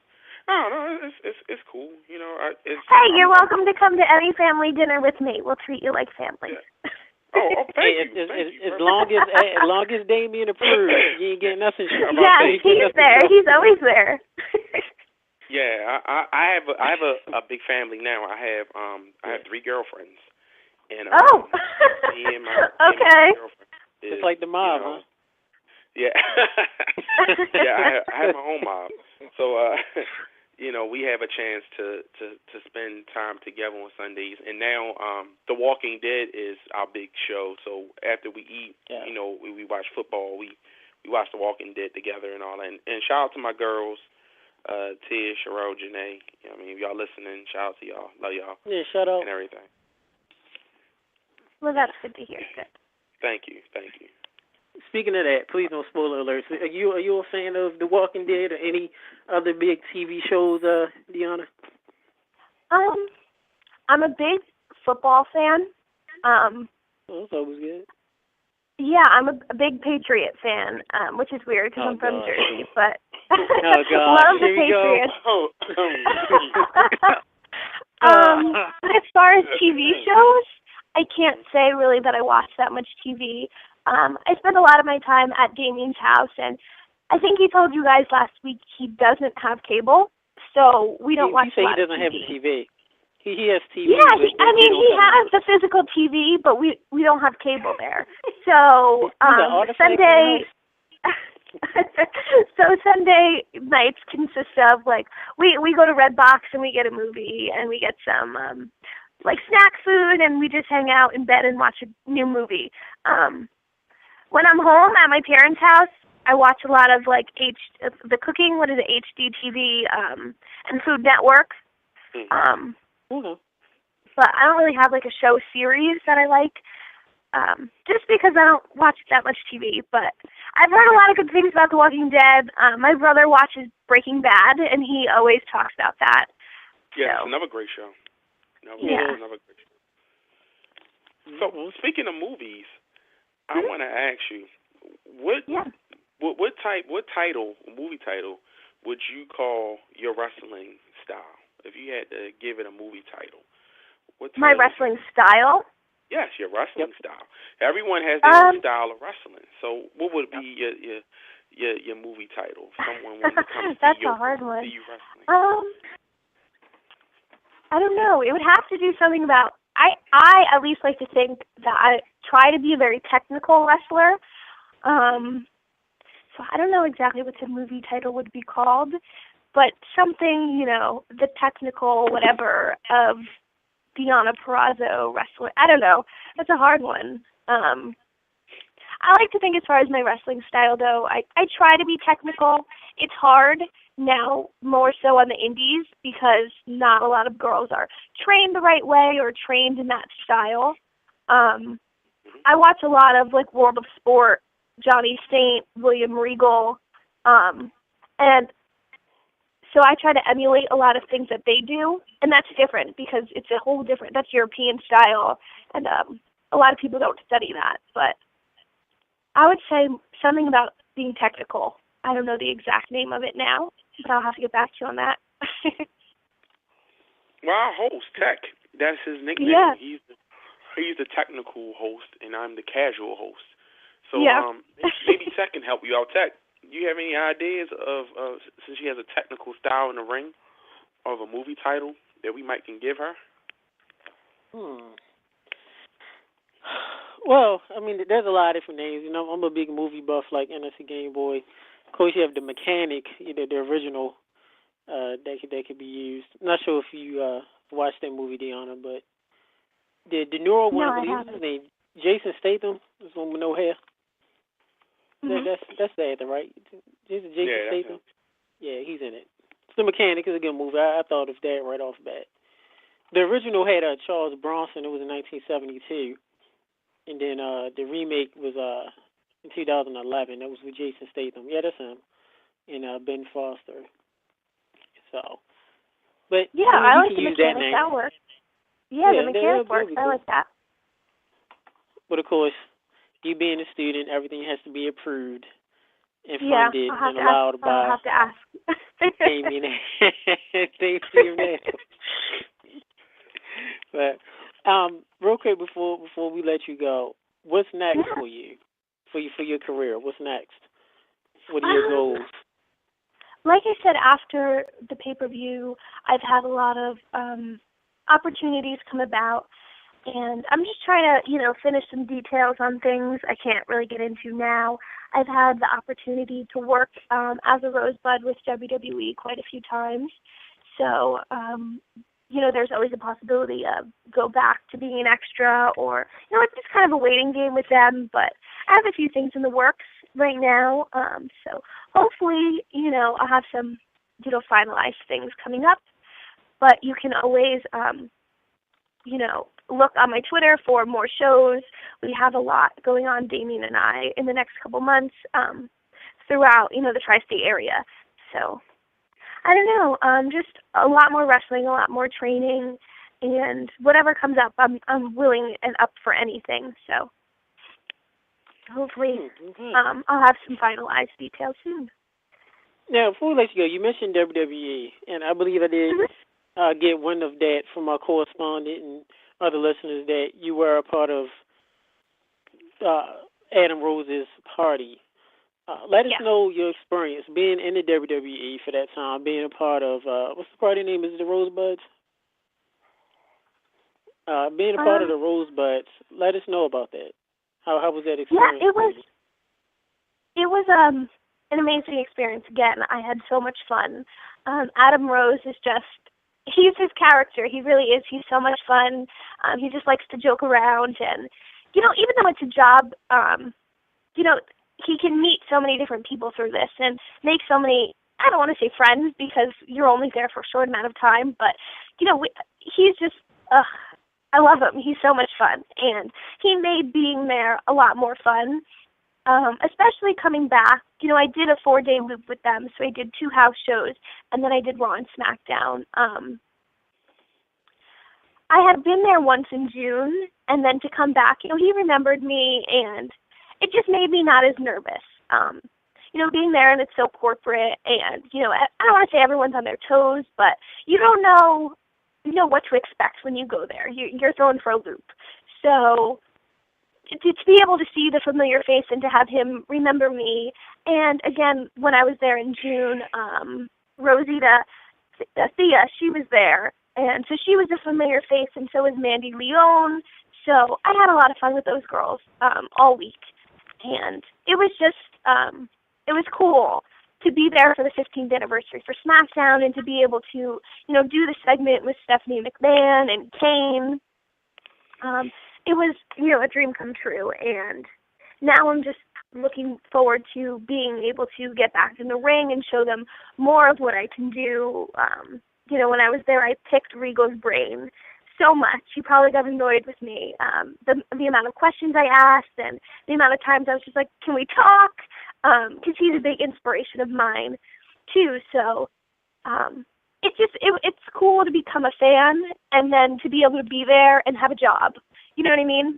I don't know. It's cool. Hey, you're welcome to come to any family dinner with me. We'll treat you like family. Yeah. Oh, thank you. As long as Damien approves, you ain't getting nothing. Yeah, he's there. He's always there. Yeah, I have a big family now. I have 3 girlfriends, and me and my girlfriend is, just like the mob, huh? Yeah, yeah. I have my own mob, so we have a chance to spend time together on Sundays. And now, The Walking Dead is our big show. So after we eat, we watch football. We watch The Walking Dead together and all that. And shout out to my girls. Tia, Cheryl, Janae. If y'all listening, shout out to y'all. Love y'all. Yeah, shout out. And everything. Well, that's good to hear. Good. Thank you. Speaking of that, please no spoiler alerts. Are you a fan of The Walking Dead or any other big TV shows, Deonna? I'm a big football fan. That's always good. Yeah, I'm a big Patriot fan, which is weird because I'm from Jersey, but love the Patriots. But as far as TV shows, I can't say really that I watch that much TV. I spend a lot of my time at Damien's house, and I think he told you guys last week he doesn't have cable, so we don't watch a lot of TV. He doesn't have a TV. He has TV. Yeah, he has the physical TV, but we don't have cable there. So Sunday nights consist of we go to Redbox and we get a movie and we get some snack food and we just hang out in bed and watch a new movie. When I'm home at my parents' house, I watch a lot of the cooking. What is it? HGTV and Food Network. But I don't really have a show series that I like. just because I don't watch that much TV. But I've heard a lot of good things about The Walking Dead. My brother watches Breaking Bad, and he always talks about that. Yeah, so. Another great show. Yeah. Another great show. So, speaking of movies, I want to ask you, what movie title would you call your wrestling style? If you had to give it a movie title, what title? My wrestling style? Yes, your wrestling style. Everyone has their own style of wrestling. So, what would be your movie title? If someone wanted to come That's see a hard one. you wrestling. I don't know. It would have to do something about. I at least like to think that I try to be a very technical wrestler. So I don't know exactly what the movie title would be called, but something, the technical whatever of Deonna Purrazzo wrestling. I don't know. That's a hard one. I like to think as far as my wrestling style, though, I try to be technical. It's hard now, more so on the indies, because not a lot of girls are trained the right way or trained in that style. I watch a lot of, World of Sport, Johnny Saint, William Regal, and so I try to emulate a lot of things that they do, and that's different because it's a whole different, that's European style, and a lot of people don't study that, but I would say something about being technical. I don't know the exact name of it now, but I'll have to get back to you on that. Well, our host, Tech, that's his nickname. Yeah. He's the technical host, and I'm the casual host. So maybe Tech can help you out. Tech, do you have any ideas of, since she has a technical style in the ring, of a movie title that we might can give her? Well, I mean, there's a lot of different names. I'm a big movie buff like NSC Game Boy. Of course, you have the Mechanic, the original, that could be used. I'm not sure if you watched that movie, Deonna, but the neuro one, I believe his name, Jason Statham, is one with no hair. Mm-hmm. That's the actor, right? Jason Statham. Yeah, he's in it. The Mechanic is a good movie. I thought of that right off the bat. The original had Charles Bronson. It was in 1972. And then the remake was in 2011. That was with Jason Statham. Yeah, that's him. And Ben Foster. So, but yeah, I like the Mechanic. That works. Yeah, the Mechanic works. I like that. But of course, you being a student, everything has to be approved and funded and allowed by. I'll have to ask. Thanks to your man. But real quick before we let you go, what's next for you, for your career? What's next? What are your goals? Like I said, after the pay-per-view, I've had a lot of opportunities come about, and I'm just trying to, finish some details on things I can't really get into now. I've had the opportunity to work as a Rosebud with WWE quite a few times, so there's always a possibility of go back to being an extra, or it's just kind of a waiting game with them. But I have a few things in the works right now, so hopefully I'll have some finalized things coming up. But you can always look on my Twitter for more shows. We have a lot going on, Damien and I, in the next couple months throughout the tri-state area. So I don't know, just a lot more wrestling, a lot more training, and whatever comes up, I'm willing and up for anything. So hopefully I'll have some finalized details soon. Now, before we let you go, you mentioned WWE, and I believe I did get wind of that from our correspondent and other listeners that you were a part of Adam Rose's party. Let us know your experience being in the WWE for that time, being a part of, what's the party name? Is it the Rosebuds? Being a part of the Rosebuds, let us know about that. How was that experience? Yeah, it was an amazing experience. Again, I had so much fun. Adam Rose is he's his character. He really is. He's so much fun. He just likes to joke around, and, even though it's a job, he can meet so many different people through this and make so many, I don't want to say friends because you're only there for a short amount of time, but, he's just, I love him. He's so much fun, and he made being there a lot more fun, especially coming back. You know, I did a 4-day loop with them, so I did 2 house shows, and then I did Raw and SmackDown. I had been there once in June, and then to come back, you know, he remembered me, and it just made me not as nervous. You know, being there and it's so corporate, and, you know, I don't want to say everyone's on their toes, but you don't know, you know, what to expect when you go there. You're thrown for a loop. So to be able to see the familiar face and to have him remember me, and again, when I was there in June, Rosita Thea, she was there, and so she was a familiar face, and so was Mandy Leone. So I had a lot of fun with those girls all week, and it was just, it was cool to be there for the 15th anniversary for SmackDown and to be able to, you know, do the segment with Stephanie McMahon and Kane. It was, you know, a dream come true, and now I'm just looking forward to being able to get back in the ring and show them more of what I can do. You know, when I was there, I picked Regal's brain so much. He probably got annoyed with me. The amount of questions I asked and the amount of times I was just like, can we talk? Because he's a big inspiration of mine, too. So it's cool to become a fan and then to be able to be there and have a job. You know what I mean?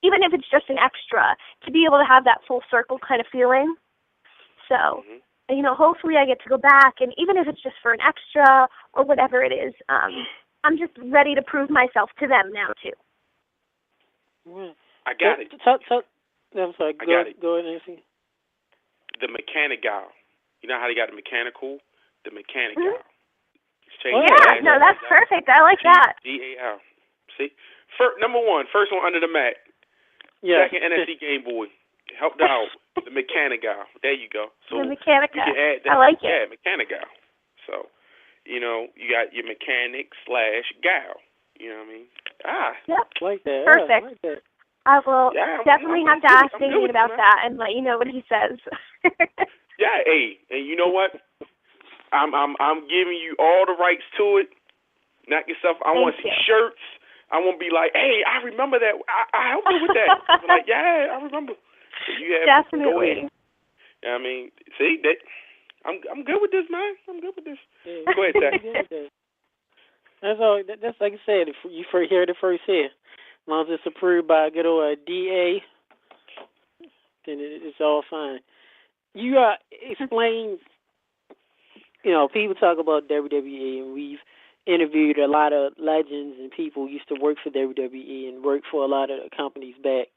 Even if it's just an extra, to be able to have that full circle kind of feeling. So, you know, hopefully I get to go back, and even if it's just for an extra or whatever it is, I'm just ready to prove myself to them now, too. I got it. I'm sorry. Go ahead, Nancy. The mechanic gal. You know how they got the mechanical? The mechanic gal. Yeah, no, that's perfect. I like that. G-A-L. See? Number one, first one under the mat. Yeah. Second, NFC Game Boy. Helped out. The mechanic gal. There you go. So the mechanic gal. You can add that. I like it. Yeah, mechanic gal. So, you know, you got your mechanic / gal. You know what I mean? Yep. Like that. Perfect. Yeah, like that. I will definitely have to ask Damien about that and let you know what he says. Yeah, hey, and you know what? I'm giving you all the rights to it. Knock yourself. I want to see shirts. I won't be like, hey, I remember that. I helped you with that. I'm like, yeah, I remember. You have, definitely. Go ahead. I mean, see that. I'm good with this, man. I'm good with this. Yeah. Go ahead, Zach. That's all. That's like I said. If you hear it first here, as long as it's approved by a good old DA, then it's all fine. You explain. You know, people talk about WWE, and we've interviewed a lot of legends and people who used to work for WWE and work for a lot of companies back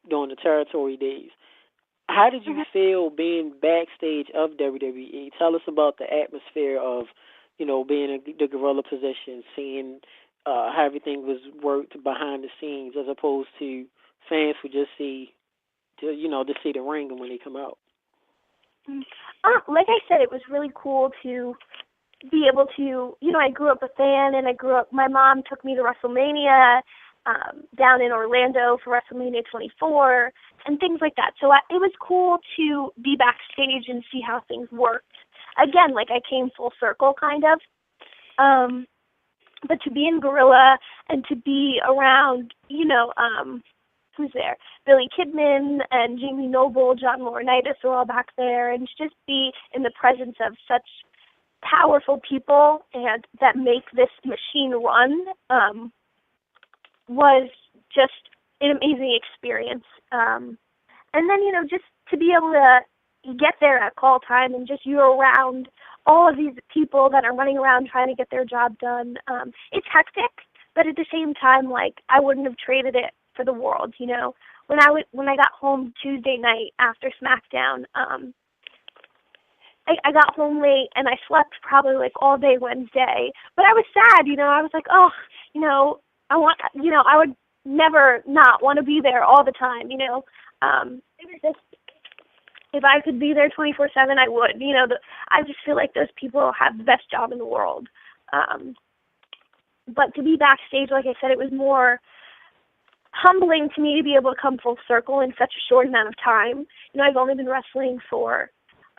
during the territory days. How did you feel being backstage of WWE? Tell us about the atmosphere of, you know, being in the gorilla position, seeing how everything was worked behind the scenes, as opposed to fans who just see the ring when they come out. Like I said, it was really cool to be able to, you know, I grew up a fan, and my mom took me to WrestleMania down in Orlando for WrestleMania 24 and things like that. So it was cool to be backstage and see how things worked. Again, like I came full circle kind of. But to be in Gorilla and to be around, you know, who's there? Billy Kidman and Jamie Noble, John Laurinaitis are all back there, and to just be in the presence of such powerful people and that make this machine run was just an amazing experience. And then, you know, just to be able to get there at call time and just you're around all of these people that are running around trying to get their job done. It's hectic, but at the same time, like, I wouldn't have traded it for the world, you know. When I got home Tuesday night after SmackDown, I got home late and I slept probably like all day Wednesday. But I was sad, you know. I was like, oh, you know, I would never not want to be there all the time, you know. It was just, if I could be there 24/7, I would. You know, I just feel like those people have the best job in the world. But to be backstage, like I said, it was more humbling to me to be able to come full circle in such a short amount of time. You know, I've only been wrestling for,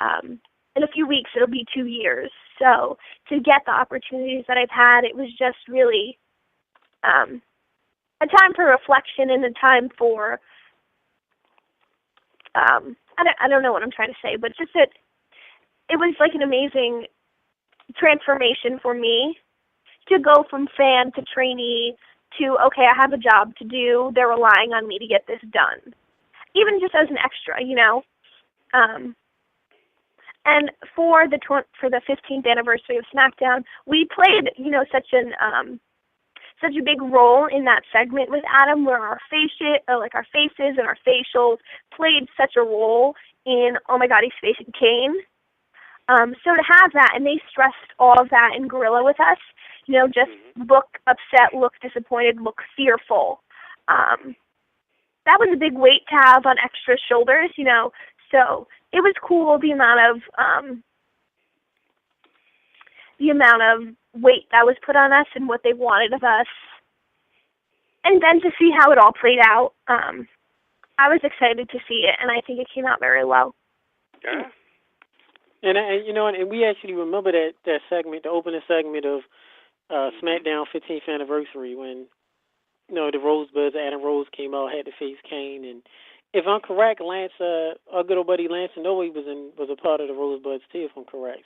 in a few weeks, it'll be 2 years. So to get the opportunities that I've had, it was just really a time for reflection and a time for I don't know what I'm trying to say, but just that it was like an amazing transformation for me to go from fan to trainee to, okay, I have a job to do. They're relying on me to get this done, even just as an extra, you know. And for the 15th anniversary of SmackDown, we played, you know, such a big role in that segment with Adam, where our faces and our facials played such a role in, oh my God, he's facing Kane. So to have that, and they stressed all of that in Gorilla with us, you know, just look upset, look disappointed, look fearful. That was a big weight to have on extra shoulders, you know. So it was cool, the amount of weight that was put on us and what they wanted of us. And then to see how it all played out, I was excited to see it, and I think it came out very well. Yeah. And you know, and we actually remember that segment, the opening segment of SmackDown 15th anniversary, when, you know, the Rosebuds, Adam Rose came out, had to face Kane, and if I'm correct, Lance, our good old buddy Lance Noe was a part of the Rosebuds too, if I'm correct.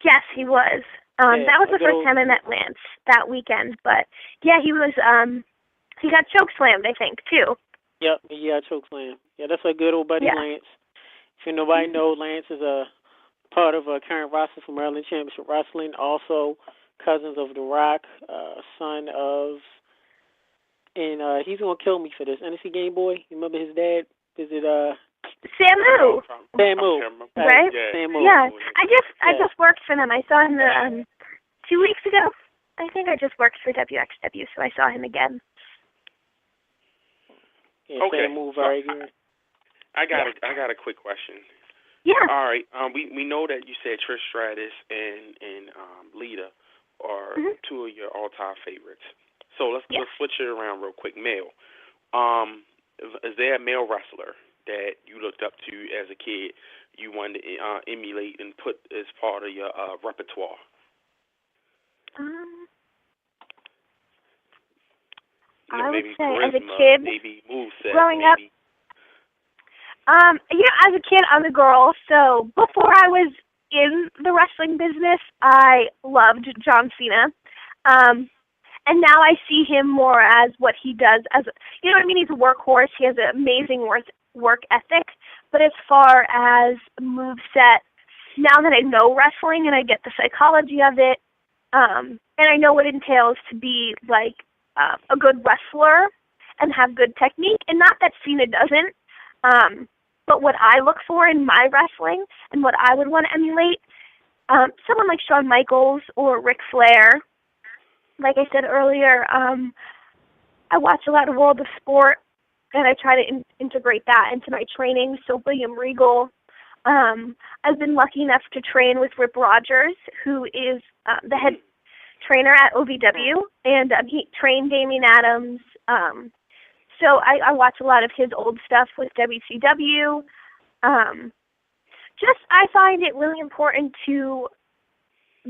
Yes, he was. That was the first time I met Lance that weekend. But yeah, he was. He got chokeslammed, I think, too. Yep, he got chokeslammed. Yeah, that's our good old buddy Lance. If nobody knows, Lance is a part of a current roster for Maryland Championship Wrestling. Also, cousins of The Rock, son of, and he's gonna kill me for this. NSC Game Boy. You remember his dad? Is it Samu? Samu, right? Yeah. Samu. Yeah, I just worked for them. I saw him 2 weeks ago. I think I just worked for WXW, so I saw him again. Yeah, okay. Samu, very good. I got a quick question. Yeah. All right. We know that you said Trish Stratus and Lita are two of your all-time favorites. So let's switch it around real quick. Male. Is there a male wrestler that you looked up to as a kid, you wanted to emulate and put as part of your repertoire? I would say charisma, as a kid, maybe moveset, growing up. You know, as a kid, I'm a girl, so before I was in the wrestling business, I loved John Cena. And now I see him more as what he does as, you know what I mean? He's a workhorse. He has an amazing work ethic. But as far as moveset, now that I know wrestling and I get the psychology of it, and I know what it entails to be like a good wrestler and have good technique, and not that Cena doesn't, but what I look for in my wrestling and what I would want to emulate, someone like Shawn Michaels or Ric Flair. Like I said earlier, I watch a lot of World of Sport, and I try to integrate that into my training. So William Regal. I've been lucky enough to train with Rip Rogers, who is the head trainer at OVW, and he trained Damian Adams. So I watch a lot of his old stuff with WCW. I find it really important to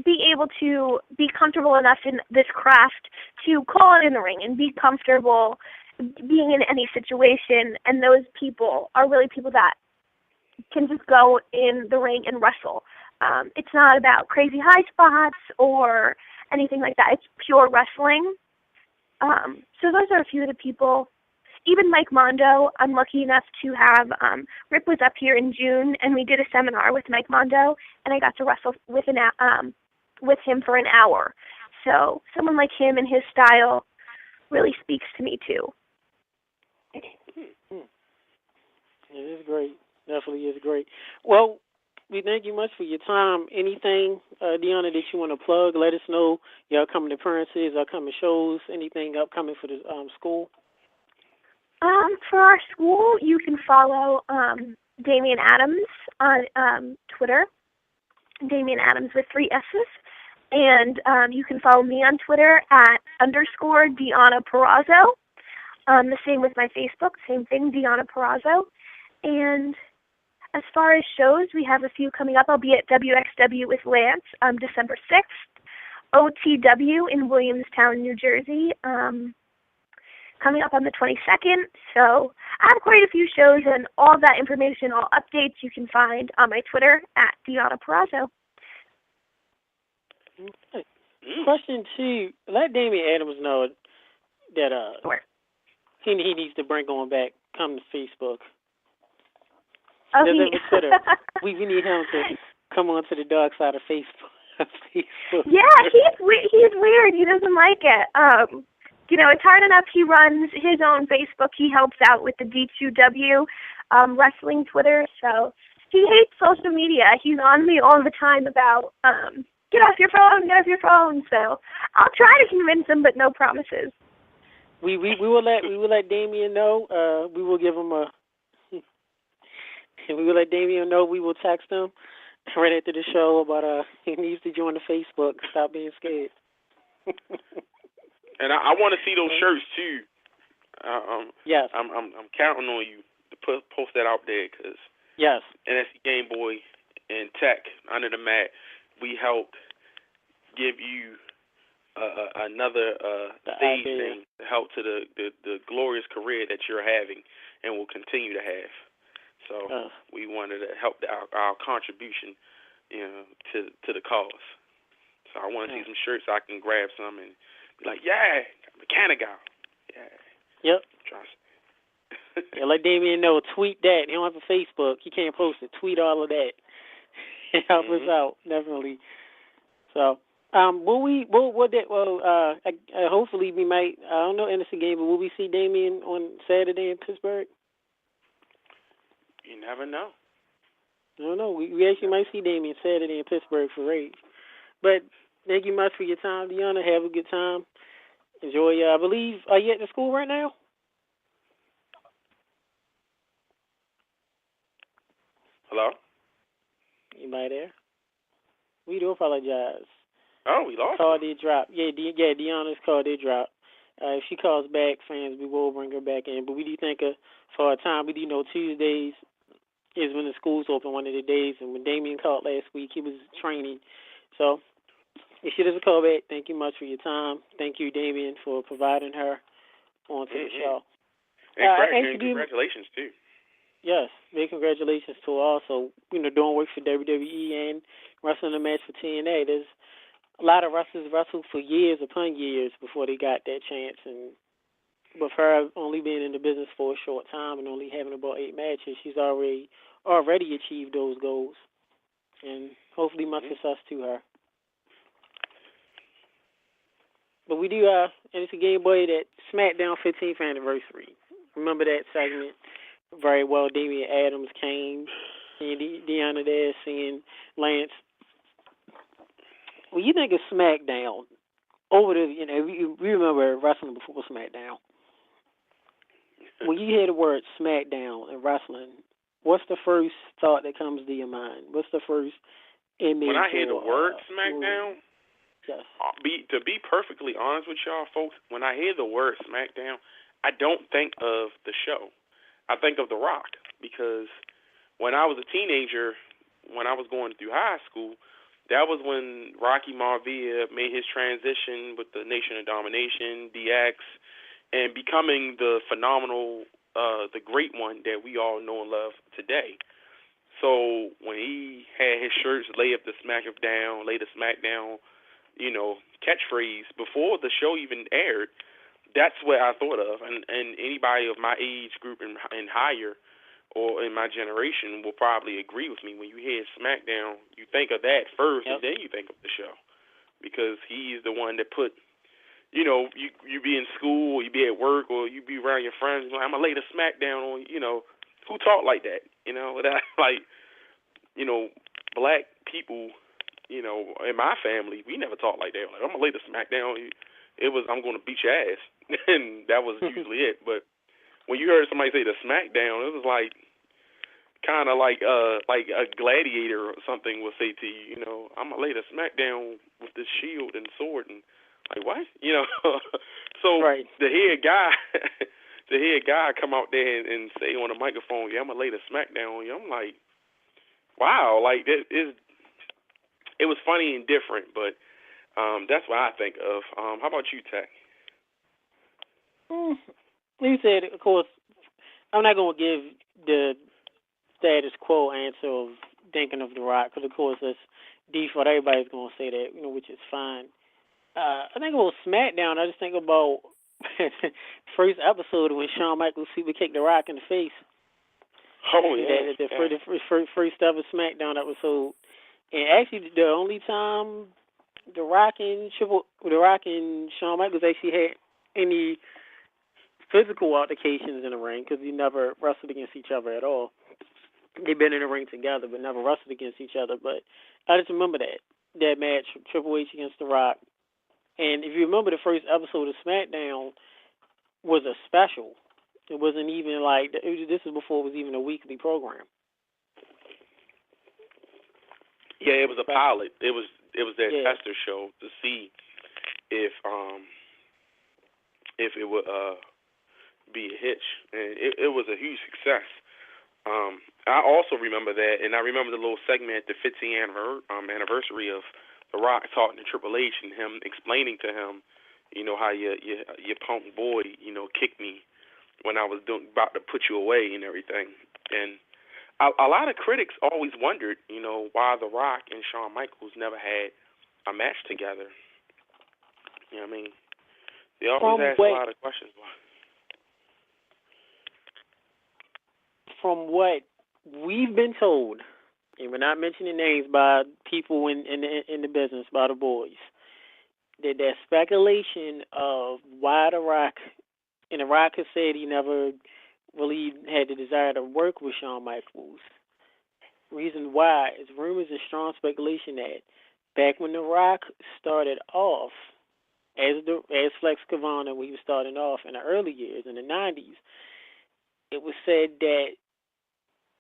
be able to be comfortable enough in this craft to call it in the ring and be comfortable being in any situation. And those people are really people that can just go in the ring and wrestle. It's not about crazy high spots or anything like that. It's pure wrestling. So those are a few of the people. Even Mike Mondo, I'm lucky enough to have, Rip was up here in June, and we did a seminar with Mike Mondo, and I got to wrestle with him for an hour. So someone like him and his style really speaks to me, too. It is great. Definitely is great. Well, we thank you much for your time. Anything, Deonna, that you want to plug? Let us know your upcoming appearances, upcoming shows, anything upcoming for the school. For our school, you can follow Damian Adams on Twitter. Damian Adams with 3 S's. And you can follow me on Twitter at _Deonna Purrazzo. The same with my Facebook, same thing, Deonna Purrazzo. And as far as shows, we have a few coming up. I'll be at WXW with Lance December 6th. OTW in Williamstown, New Jersey, coming up on the 22nd. So I have quite a few shows, and all that information, all updates, you can find on my Twitter at Deonna Purrazzo. Okay. Question 2. Let Damian Adams know that he needs to bring on back, come to Facebook. Oh, Twitter. we need him to come on to the dark side of Facebook. Yeah, he's weird. He doesn't like it. It's hard enough he runs his own Facebook. He helps out with the D2W wrestling Twitter, so he hates social media. He's on me all the time about get off your phone. So I'll try to convince him, but no promises. We will let Damian know. We will give him a. We will let Damian know. We will text him right after the show about he needs to join the Facebook. Stop being scared. And I want to see those shirts too. Yes. I'm counting on you to post that out there, because yes, NSC Game Boy and Tech Under the Mat, we helped give you another stage thing to help to the glorious career that you're having and will continue to have. So we wanted to help our contribution, to the cause. So I want to see some shirts. So I can grab some and be like, yeah, mechanic out. Yeah. Yep. Yeah, let Damian know. Tweet that. He don't have a Facebook. He can't post it. Tweet all of that. Help us out, definitely. So, hopefully we might. I don't know NSC game, but will we see Damian on Saturday in Pittsburgh? You never know. I don't know. We actually might see Damian Saturday in Pittsburgh for Rage. But thank you much for your time, Deonna. Have a good time. Enjoy. I believe, are you at the school right now? Hello? Anybody there? We do apologize. Oh, we lost call did drop. Yeah, Deonna's call did drop. If she calls back, fans, we will bring her back in. But we do think for our time, we do know Tuesdays is when the school's open, one of the days. And when Damian called last week, he was training. So if she doesn't call back, thank you much for your time. Thank you, Damian, for providing her onto the show. And congratulations, too. Yes, big congratulations to her also, doing work for WWE and wrestling a match for TNA. There's a lot of wrestlers wrestled for years upon years before they got that chance. And with her only being in the business for a short time and only having about 8 matches, she's already achieved those goals. And hopefully much success to her. But we do, and it's a Game Boy, that SmackDown 15th anniversary. Remember that segment very well. Damian Adams came, seeing Deonna there, seeing Lance. When you think of SmackDown, we remember wrestling before SmackDown. When you hear the word SmackDown and wrestling, what's the first thought that comes to your mind? What's the first image? When I hear the word SmackDown, yes. To be perfectly honest with y'all folks, when I hear the word SmackDown, I don't think of the show. I think of The Rock, because when I was a teenager, when I was going through high school, that was when Rocky Maivia made his transition with the Nation of Domination, DX, and becoming the phenomenal, the great one that we all know and love today. So when he had his shirts, lay the SmackDown, catchphrase before the show even aired, that's what I thought of. And anybody of my age group and higher, or in my generation, will probably agree with me. When you hear SmackDown, you think of that first, and then you think of the show, because he's the one that put, you be in school, or you be at work, or you be around your friends, I'm gonna lay the SmackDown on, who talk like that, black people, in my family, we never talk like that. Like, I'm gonna lay the SmackDwn. It was, I'm gonna beat your ass, and that was usually it. But when you heard somebody say the SmackDown, it was like kind of like a gladiator or something would say to you, I'm gonna lay the SmackDown with this shield and sword, and like what, So right. to hear a guy come out there and say on the microphone, I'm gonna lay the SmackDown on you, I'm like, wow, like it was funny and different, but That's what I think of. How about you, Tech? You said, of course, I'm not going to give the status quo answer of thinking of The Rock, because, of course, that's default. Everybody's going to say that, which is fine. I think about SmackDown. I just think about first episode when Shawn Michaels super kicked The Rock in the face. Oh yeah, the first ever SmackDown episode, and actually the only time The Rock and Shawn Michaels actually had any physical altercations in the ring, because they never wrestled against each other at all. They've been in the ring together, but never wrestled against each other. But I just remember that match, Triple H against The Rock. And if you remember, the first episode of SmackDown was a special. It wasn't even like this is before it was even a weekly program. Yeah, it was a pilot. It was their tester show to see if it would be a hitch, and it was a huge success. I also remember that, and I remember the little segment at the 15th anniversary of The Rock talking to Triple H and him explaining to him, how your punk boy, kicked me when I was about to put you away and everything. And a lot of critics always wondered, why The Rock and Shawn Michaels never had a match together. You know what I mean? They always ask a lot of questions. From what we've been told, and we're not mentioning names by people in the business, by the boys, that there's speculation of why The Rock, and The Rock has said he never really had the desire to work with Shawn Michaels. Reason why is rumors and strong speculation that back when The Rock started off as Flex Kavana, when he was starting off in the early years in the 90s, it was said that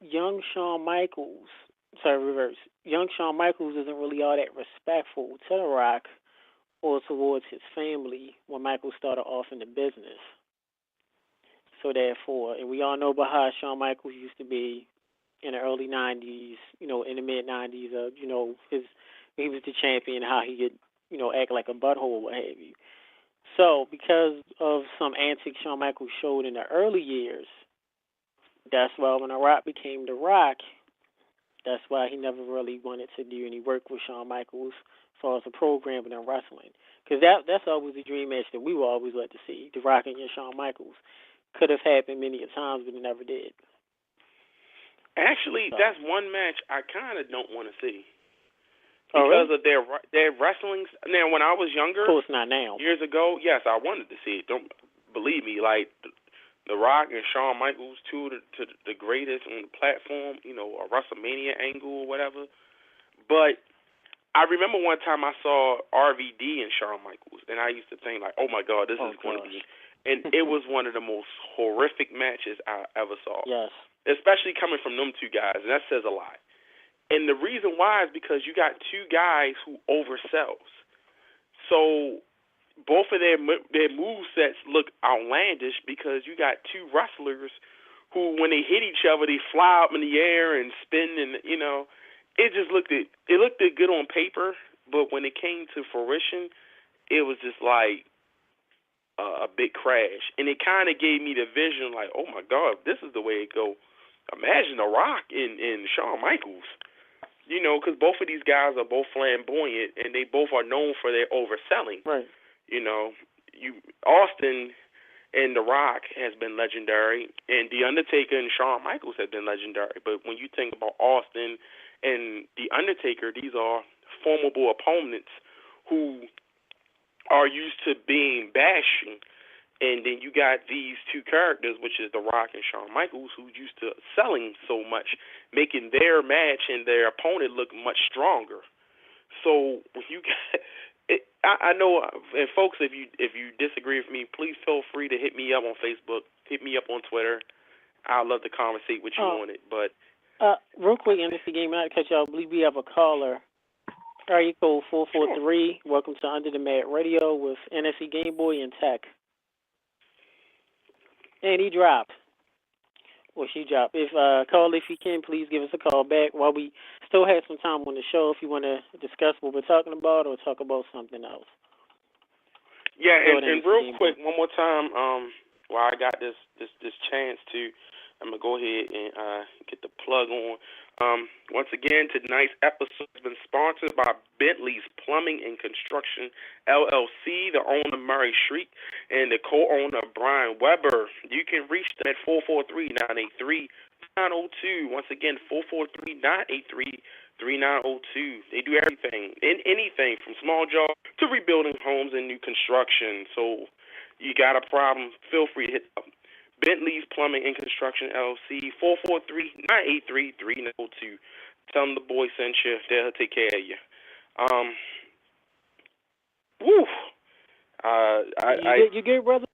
young Shawn Michaels isn't really all that respectful to The Rock or towards his family when Michael started off in the business. So therefore, and we all know about how Shawn Michaels used to be in the early 90s, in the mid 90s, he was the champion, how he could, act like a butthole, what have you. So because of some antics Shawn Michaels showed in the early years, that's why when The Rock became The Rock, that's why he never really wanted to do any work with Shawn Michaels as far as the programming and wrestling. Because that's always the dream match that we will always like to see, The Rock and Shawn Michaels. Could have happened many a times, but it never did. Actually, that's one match I kind of don't want to see. Because of their wrestling. Now, when I was younger, of course not now, years ago, yes, I wanted to see it. Don't believe me, like The Rock and Shawn Michaels, two of the greatest on the platform, a WrestleMania angle or whatever. But I remember one time I saw RVD and Shawn Michaels, and I used to think like, oh my God, this is going to be, and it was one of the most horrific matches I ever saw. Yes. Especially coming from them two guys, and that says a lot. And the reason why is because you got two guys who oversells. So both of their move sets look outlandish because you got two wrestlers who, when they hit each other, they fly up in the air and spin, and it just looked good on paper, but when it came to fruition, it was just like a big crash, and it kind of gave me the vision like, oh my God, this is the way it go. Imagine The Rock and Shawn Michaels. Because both of these guys are both flamboyant, and they both are known for their overselling. Right. Austin and The Rock has been legendary, and The Undertaker and Shawn Michaels have been legendary. But when you think about Austin and The Undertaker, these are formidable opponents who are used to being bashing. And then you got these two characters, which is The Rock and Shawn Michaels, who used to selling so much, making their match and their opponent look much stronger. So when you got it, I know, and folks, if you disagree with me, please feel free to hit me up on Facebook, hit me up on Twitter. I'd love to conversate with you on it. But real quick, NSC Game, not to cut you off, I believe we have a caller. Area code 443. Welcome to Under the Mat Radio with NSC Game Boy and Tech. And he dropped. Well, she dropped. If call if you can, please give us a call back while we still have some time on the show. If you want to discuss what we're talking about or talk about something else. Yeah, and real quick, one more time, while I got this chance to, I'm gonna go ahead and get the plug on. Once again, tonight's episode has been sponsored by Bentley's Plumbing and Construction LLC, the owner Murray Shriek, and the co-owner Brian Weber. You can reach them at 443-983-3902. Once again, 443-983-3902. They do everything, anything from small jobs to rebuilding homes and new construction. So you got a problem, feel free to hit up Bentley's Plumbing and Construction LLC, 443-983-3902. Tell them the boy sent you. They'll take care of you. You good, brother?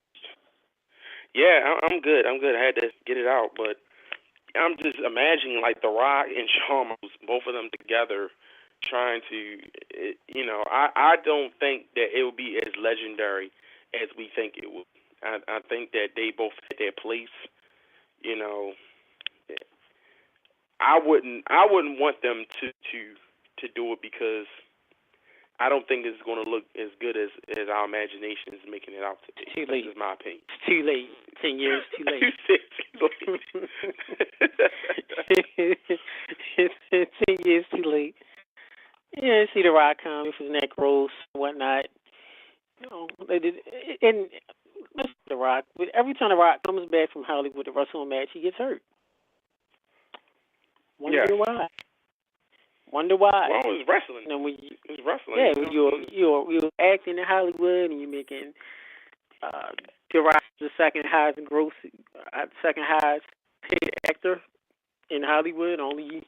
Yeah, I'm good. I had to get it out, but I'm just imagining like The Rock and Shawn, both of them together, trying to, I don't think that it will be as legendary as we think it would. I think that they both hit their place. I wouldn't want them to do it because I don't think it's going to look as good as our imagination is making it out to be. Too late. This is my opinion. It's too late. 10 years too late. You said too late. 10 years too late. Yeah, see The Rock come with his neck rolls and whatnot. They did, and The Rock. Every time The Rock comes back from Hollywood to wrestle a match, he gets hurt. Wonder why. Well, it was wrestling. It was wrestling. Yeah, you're acting in Hollywood and you're making The Rock the second highest paid actor in Hollywood, only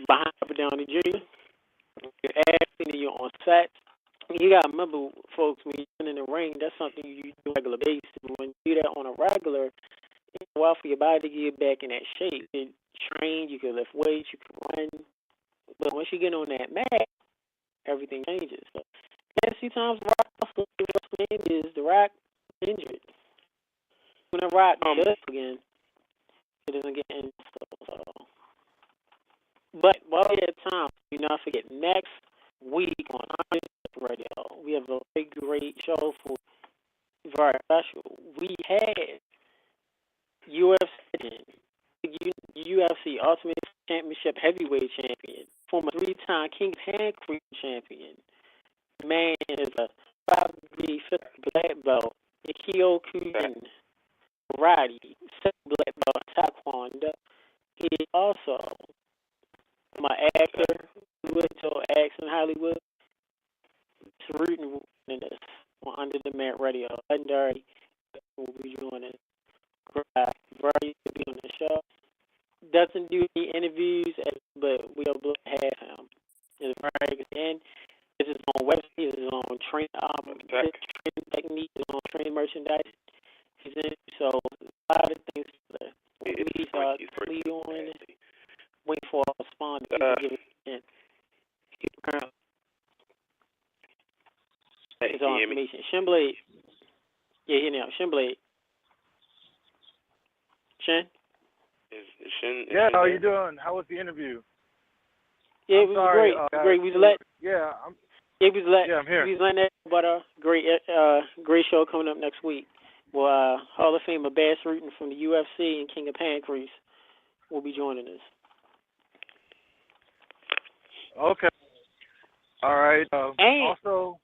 behind Robert Downey Jr. You're acting and you're on set. You gotta remember, folks, when you're in the ring, that's something you do on a regular basis. When you do that on a regular, it's a while for your body to get back in that shape. You can train, you can lift weights, you can run. But once you get on that mat, everything changes. So, last few times The Rock wrestling is The Rock injured. When The Rock does again, it doesn't get injured. So. But while we have time, do not forget, next week on Radio, we have a very great show for very special. We had UFC Ultimate Championship Heavyweight Champion, former 3-time King Pancrase Champion. The man is a 5-degree black belt in Kyokushin Karate, 7 black belt in Taekwondo. He is also my actor, Hollywood, acts in Hollywood. It's rooting in this on Under the Mat Radio. Legendary will be joining. Very to be on the show. Doesn't do any interviews, but we are blessed to have him. It's very good. And it's his own website, it's his own training technique, his own training merchandise. He's in, so a lot of things that he's lead on. Wait for a response. His own information. Shinblade. Yeah, here now. Shinblade. Shin? Yeah, how are you doing? How was the interview? Yeah, it was great. Great. I'm here. We was letting that about a great show coming up next week. Well, Hall of Famer Bass Rutten from the UFC and King of Pancrase will be joining us. Okay. All right. And also,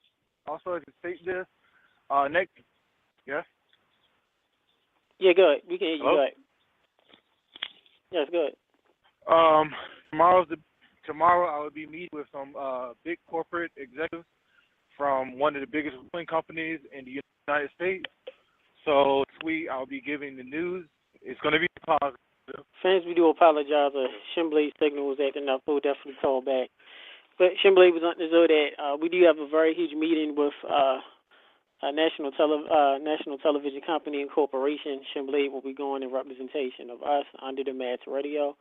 to state this, next. Yes. Yeah, good. We can hear you. Hello? Good. Yes, good. Tomorrow I will be meeting with some big corporate executives from one of the biggest wrestling companies in the United States. So this week I'll be giving the news. It's going to be positive. Fans, we do apologize. Shinblade signal was acting up. We'll definitely call back. But Shinblade was on the show that we do have a very huge meeting with a national television company and corporation. Shinblade will be going in representation of us Under the Mats Radio.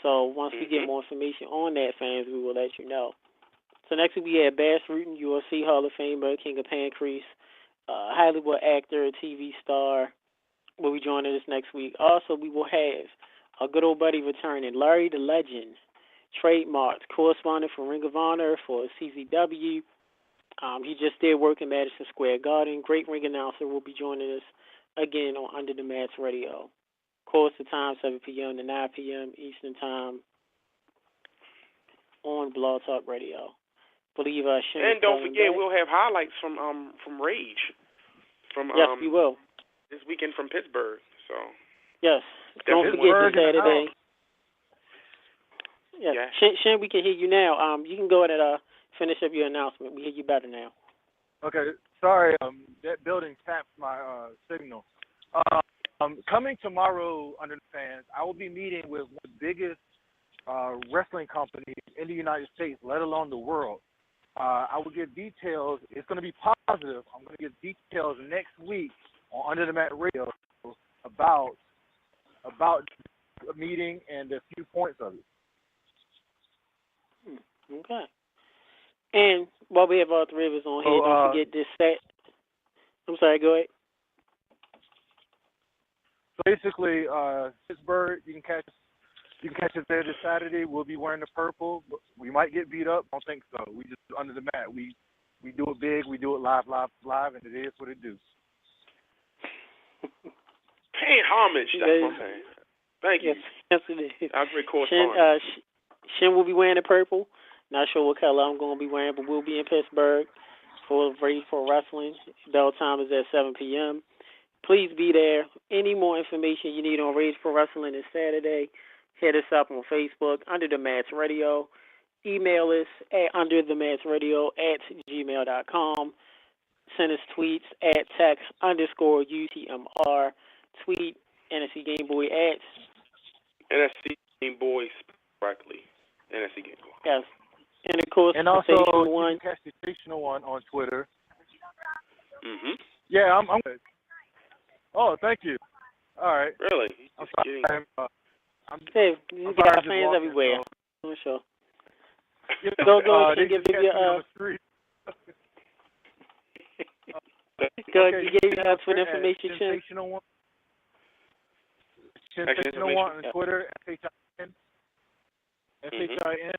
So once we get more information on that, fans, we will let you know. So next week we have Bass Rutten, UFC Hall of Famer, King of Pancrase, Hollywood actor, TV star, will be joining us next week. Also, we will have our good old buddy returning, Larry the Legend, trademarked correspondent for Ring of Honor for CZW. He just did work in Madison Square Garden. Great ring announcer will be joining us again on Under the Mats Radio. Of course, the time 7 p.m. to 9 p.m. Eastern Time on Blog Talk Radio. Believe and don't forget, we'll have highlights from Rage. Yes, we will. This weekend from Pittsburgh. So yes, don't forget this Saturday. Yes. Yeah. Shen, we can hear you now. You can go ahead and finish up your announcement. We hear you better now. Okay, sorry. That building tapped my signal. Coming tomorrow, Under the Fans, I will be meeting with one of the biggest wrestling companies in the United States, let alone the world. I will give details. It's going to be positive. I'm going to give details next week on Under the Mat Radio about the meeting and a few points of it. Okay. And while we have all three of us on here, don't forget this set. I'm sorry, go ahead. So basically, Pittsburgh, you can catch us there this Saturday. We'll be wearing the purple. We might get beat up. Don't think so. We just under the mat. We do it big. We do it live, and it is what it do. Paying homage. That's my man. Thank you. Yes, it is. I'll agree. Correspondent. Shen will be wearing the purple. Not sure what color I'm going to be wearing, but we'll be in Pittsburgh for Rage for Wrestling. Bell time is at 7 p.m. Please be there. Any more information you need on Rage for Wrestling this Saturday, hit us up on Facebook, Under the Mats Radio. Email us at underthematsradio@gmail.com. Send us tweets at text_UTMR. Tweet NSC Game Boy at NSC Game Boy correctly. NSC Game Boy. Yes. And of course, and also one. You can catch the Sensational One on Twitter. Mhm. Yeah, I'm good. Oh, thank you. All right. Really? I'm sorry. Hey, you got fans everywhere. I'm sure. Go and give you on the street. Go ahead, you gave me for the information. Sensational One. Sensational One on Twitter. SHIN. SHIN.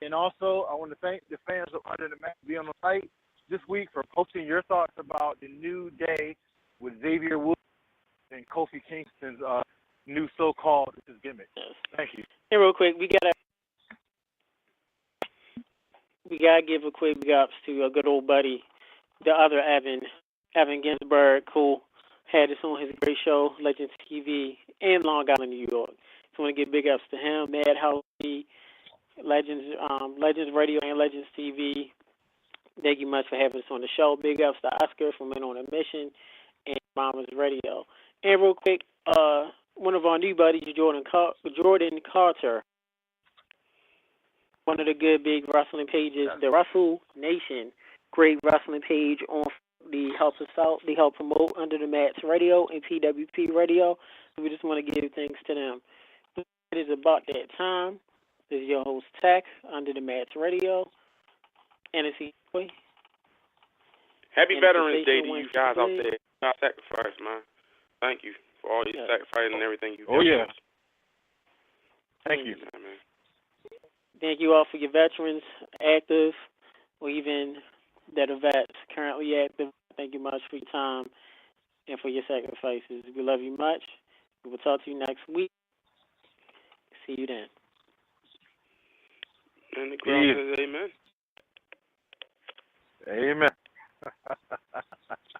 And also, I want to thank the fans of Under the Mat being on the site this week for posting your thoughts about the New Day with Xavier Woods and Kofi Kingston's new so-called gimmick. Yes. Thank you. Hey, real quick, we gotta give a quick big ups to a good old buddy, the other Evan Ginsberg, who had us on his great show, Legends TV, in Long Island, New York. So I want to give big ups to him, Madhouse, Legends Radio, and Legends TV. Thank you much for having us on the show. Big ups to Oscar from Men on a Mission and Mama's Radio. And real quick, one of our new buddies, Jordan Carter, one of the good big wrestling pages, the Wrestle Nation, great wrestling page on the helps us out. They help promote Under the Mats Radio and PWP Radio. So we just want to give thanks to them. It is about that time. This is your host, Tech, Under the Mats Radio. NSC. Happy Veterans Day to you guys out there. Y'all sacrifice, man. Thank you for all your sacrifice and everything you've done. Oh, yeah. Thank you. Yeah, man. Thank you all for your veterans, active, or even that are vets currently active. Thank you much for your time and for your sacrifices. We love you much. We will talk to you next week. See you then. And the crowd says amen. Amen.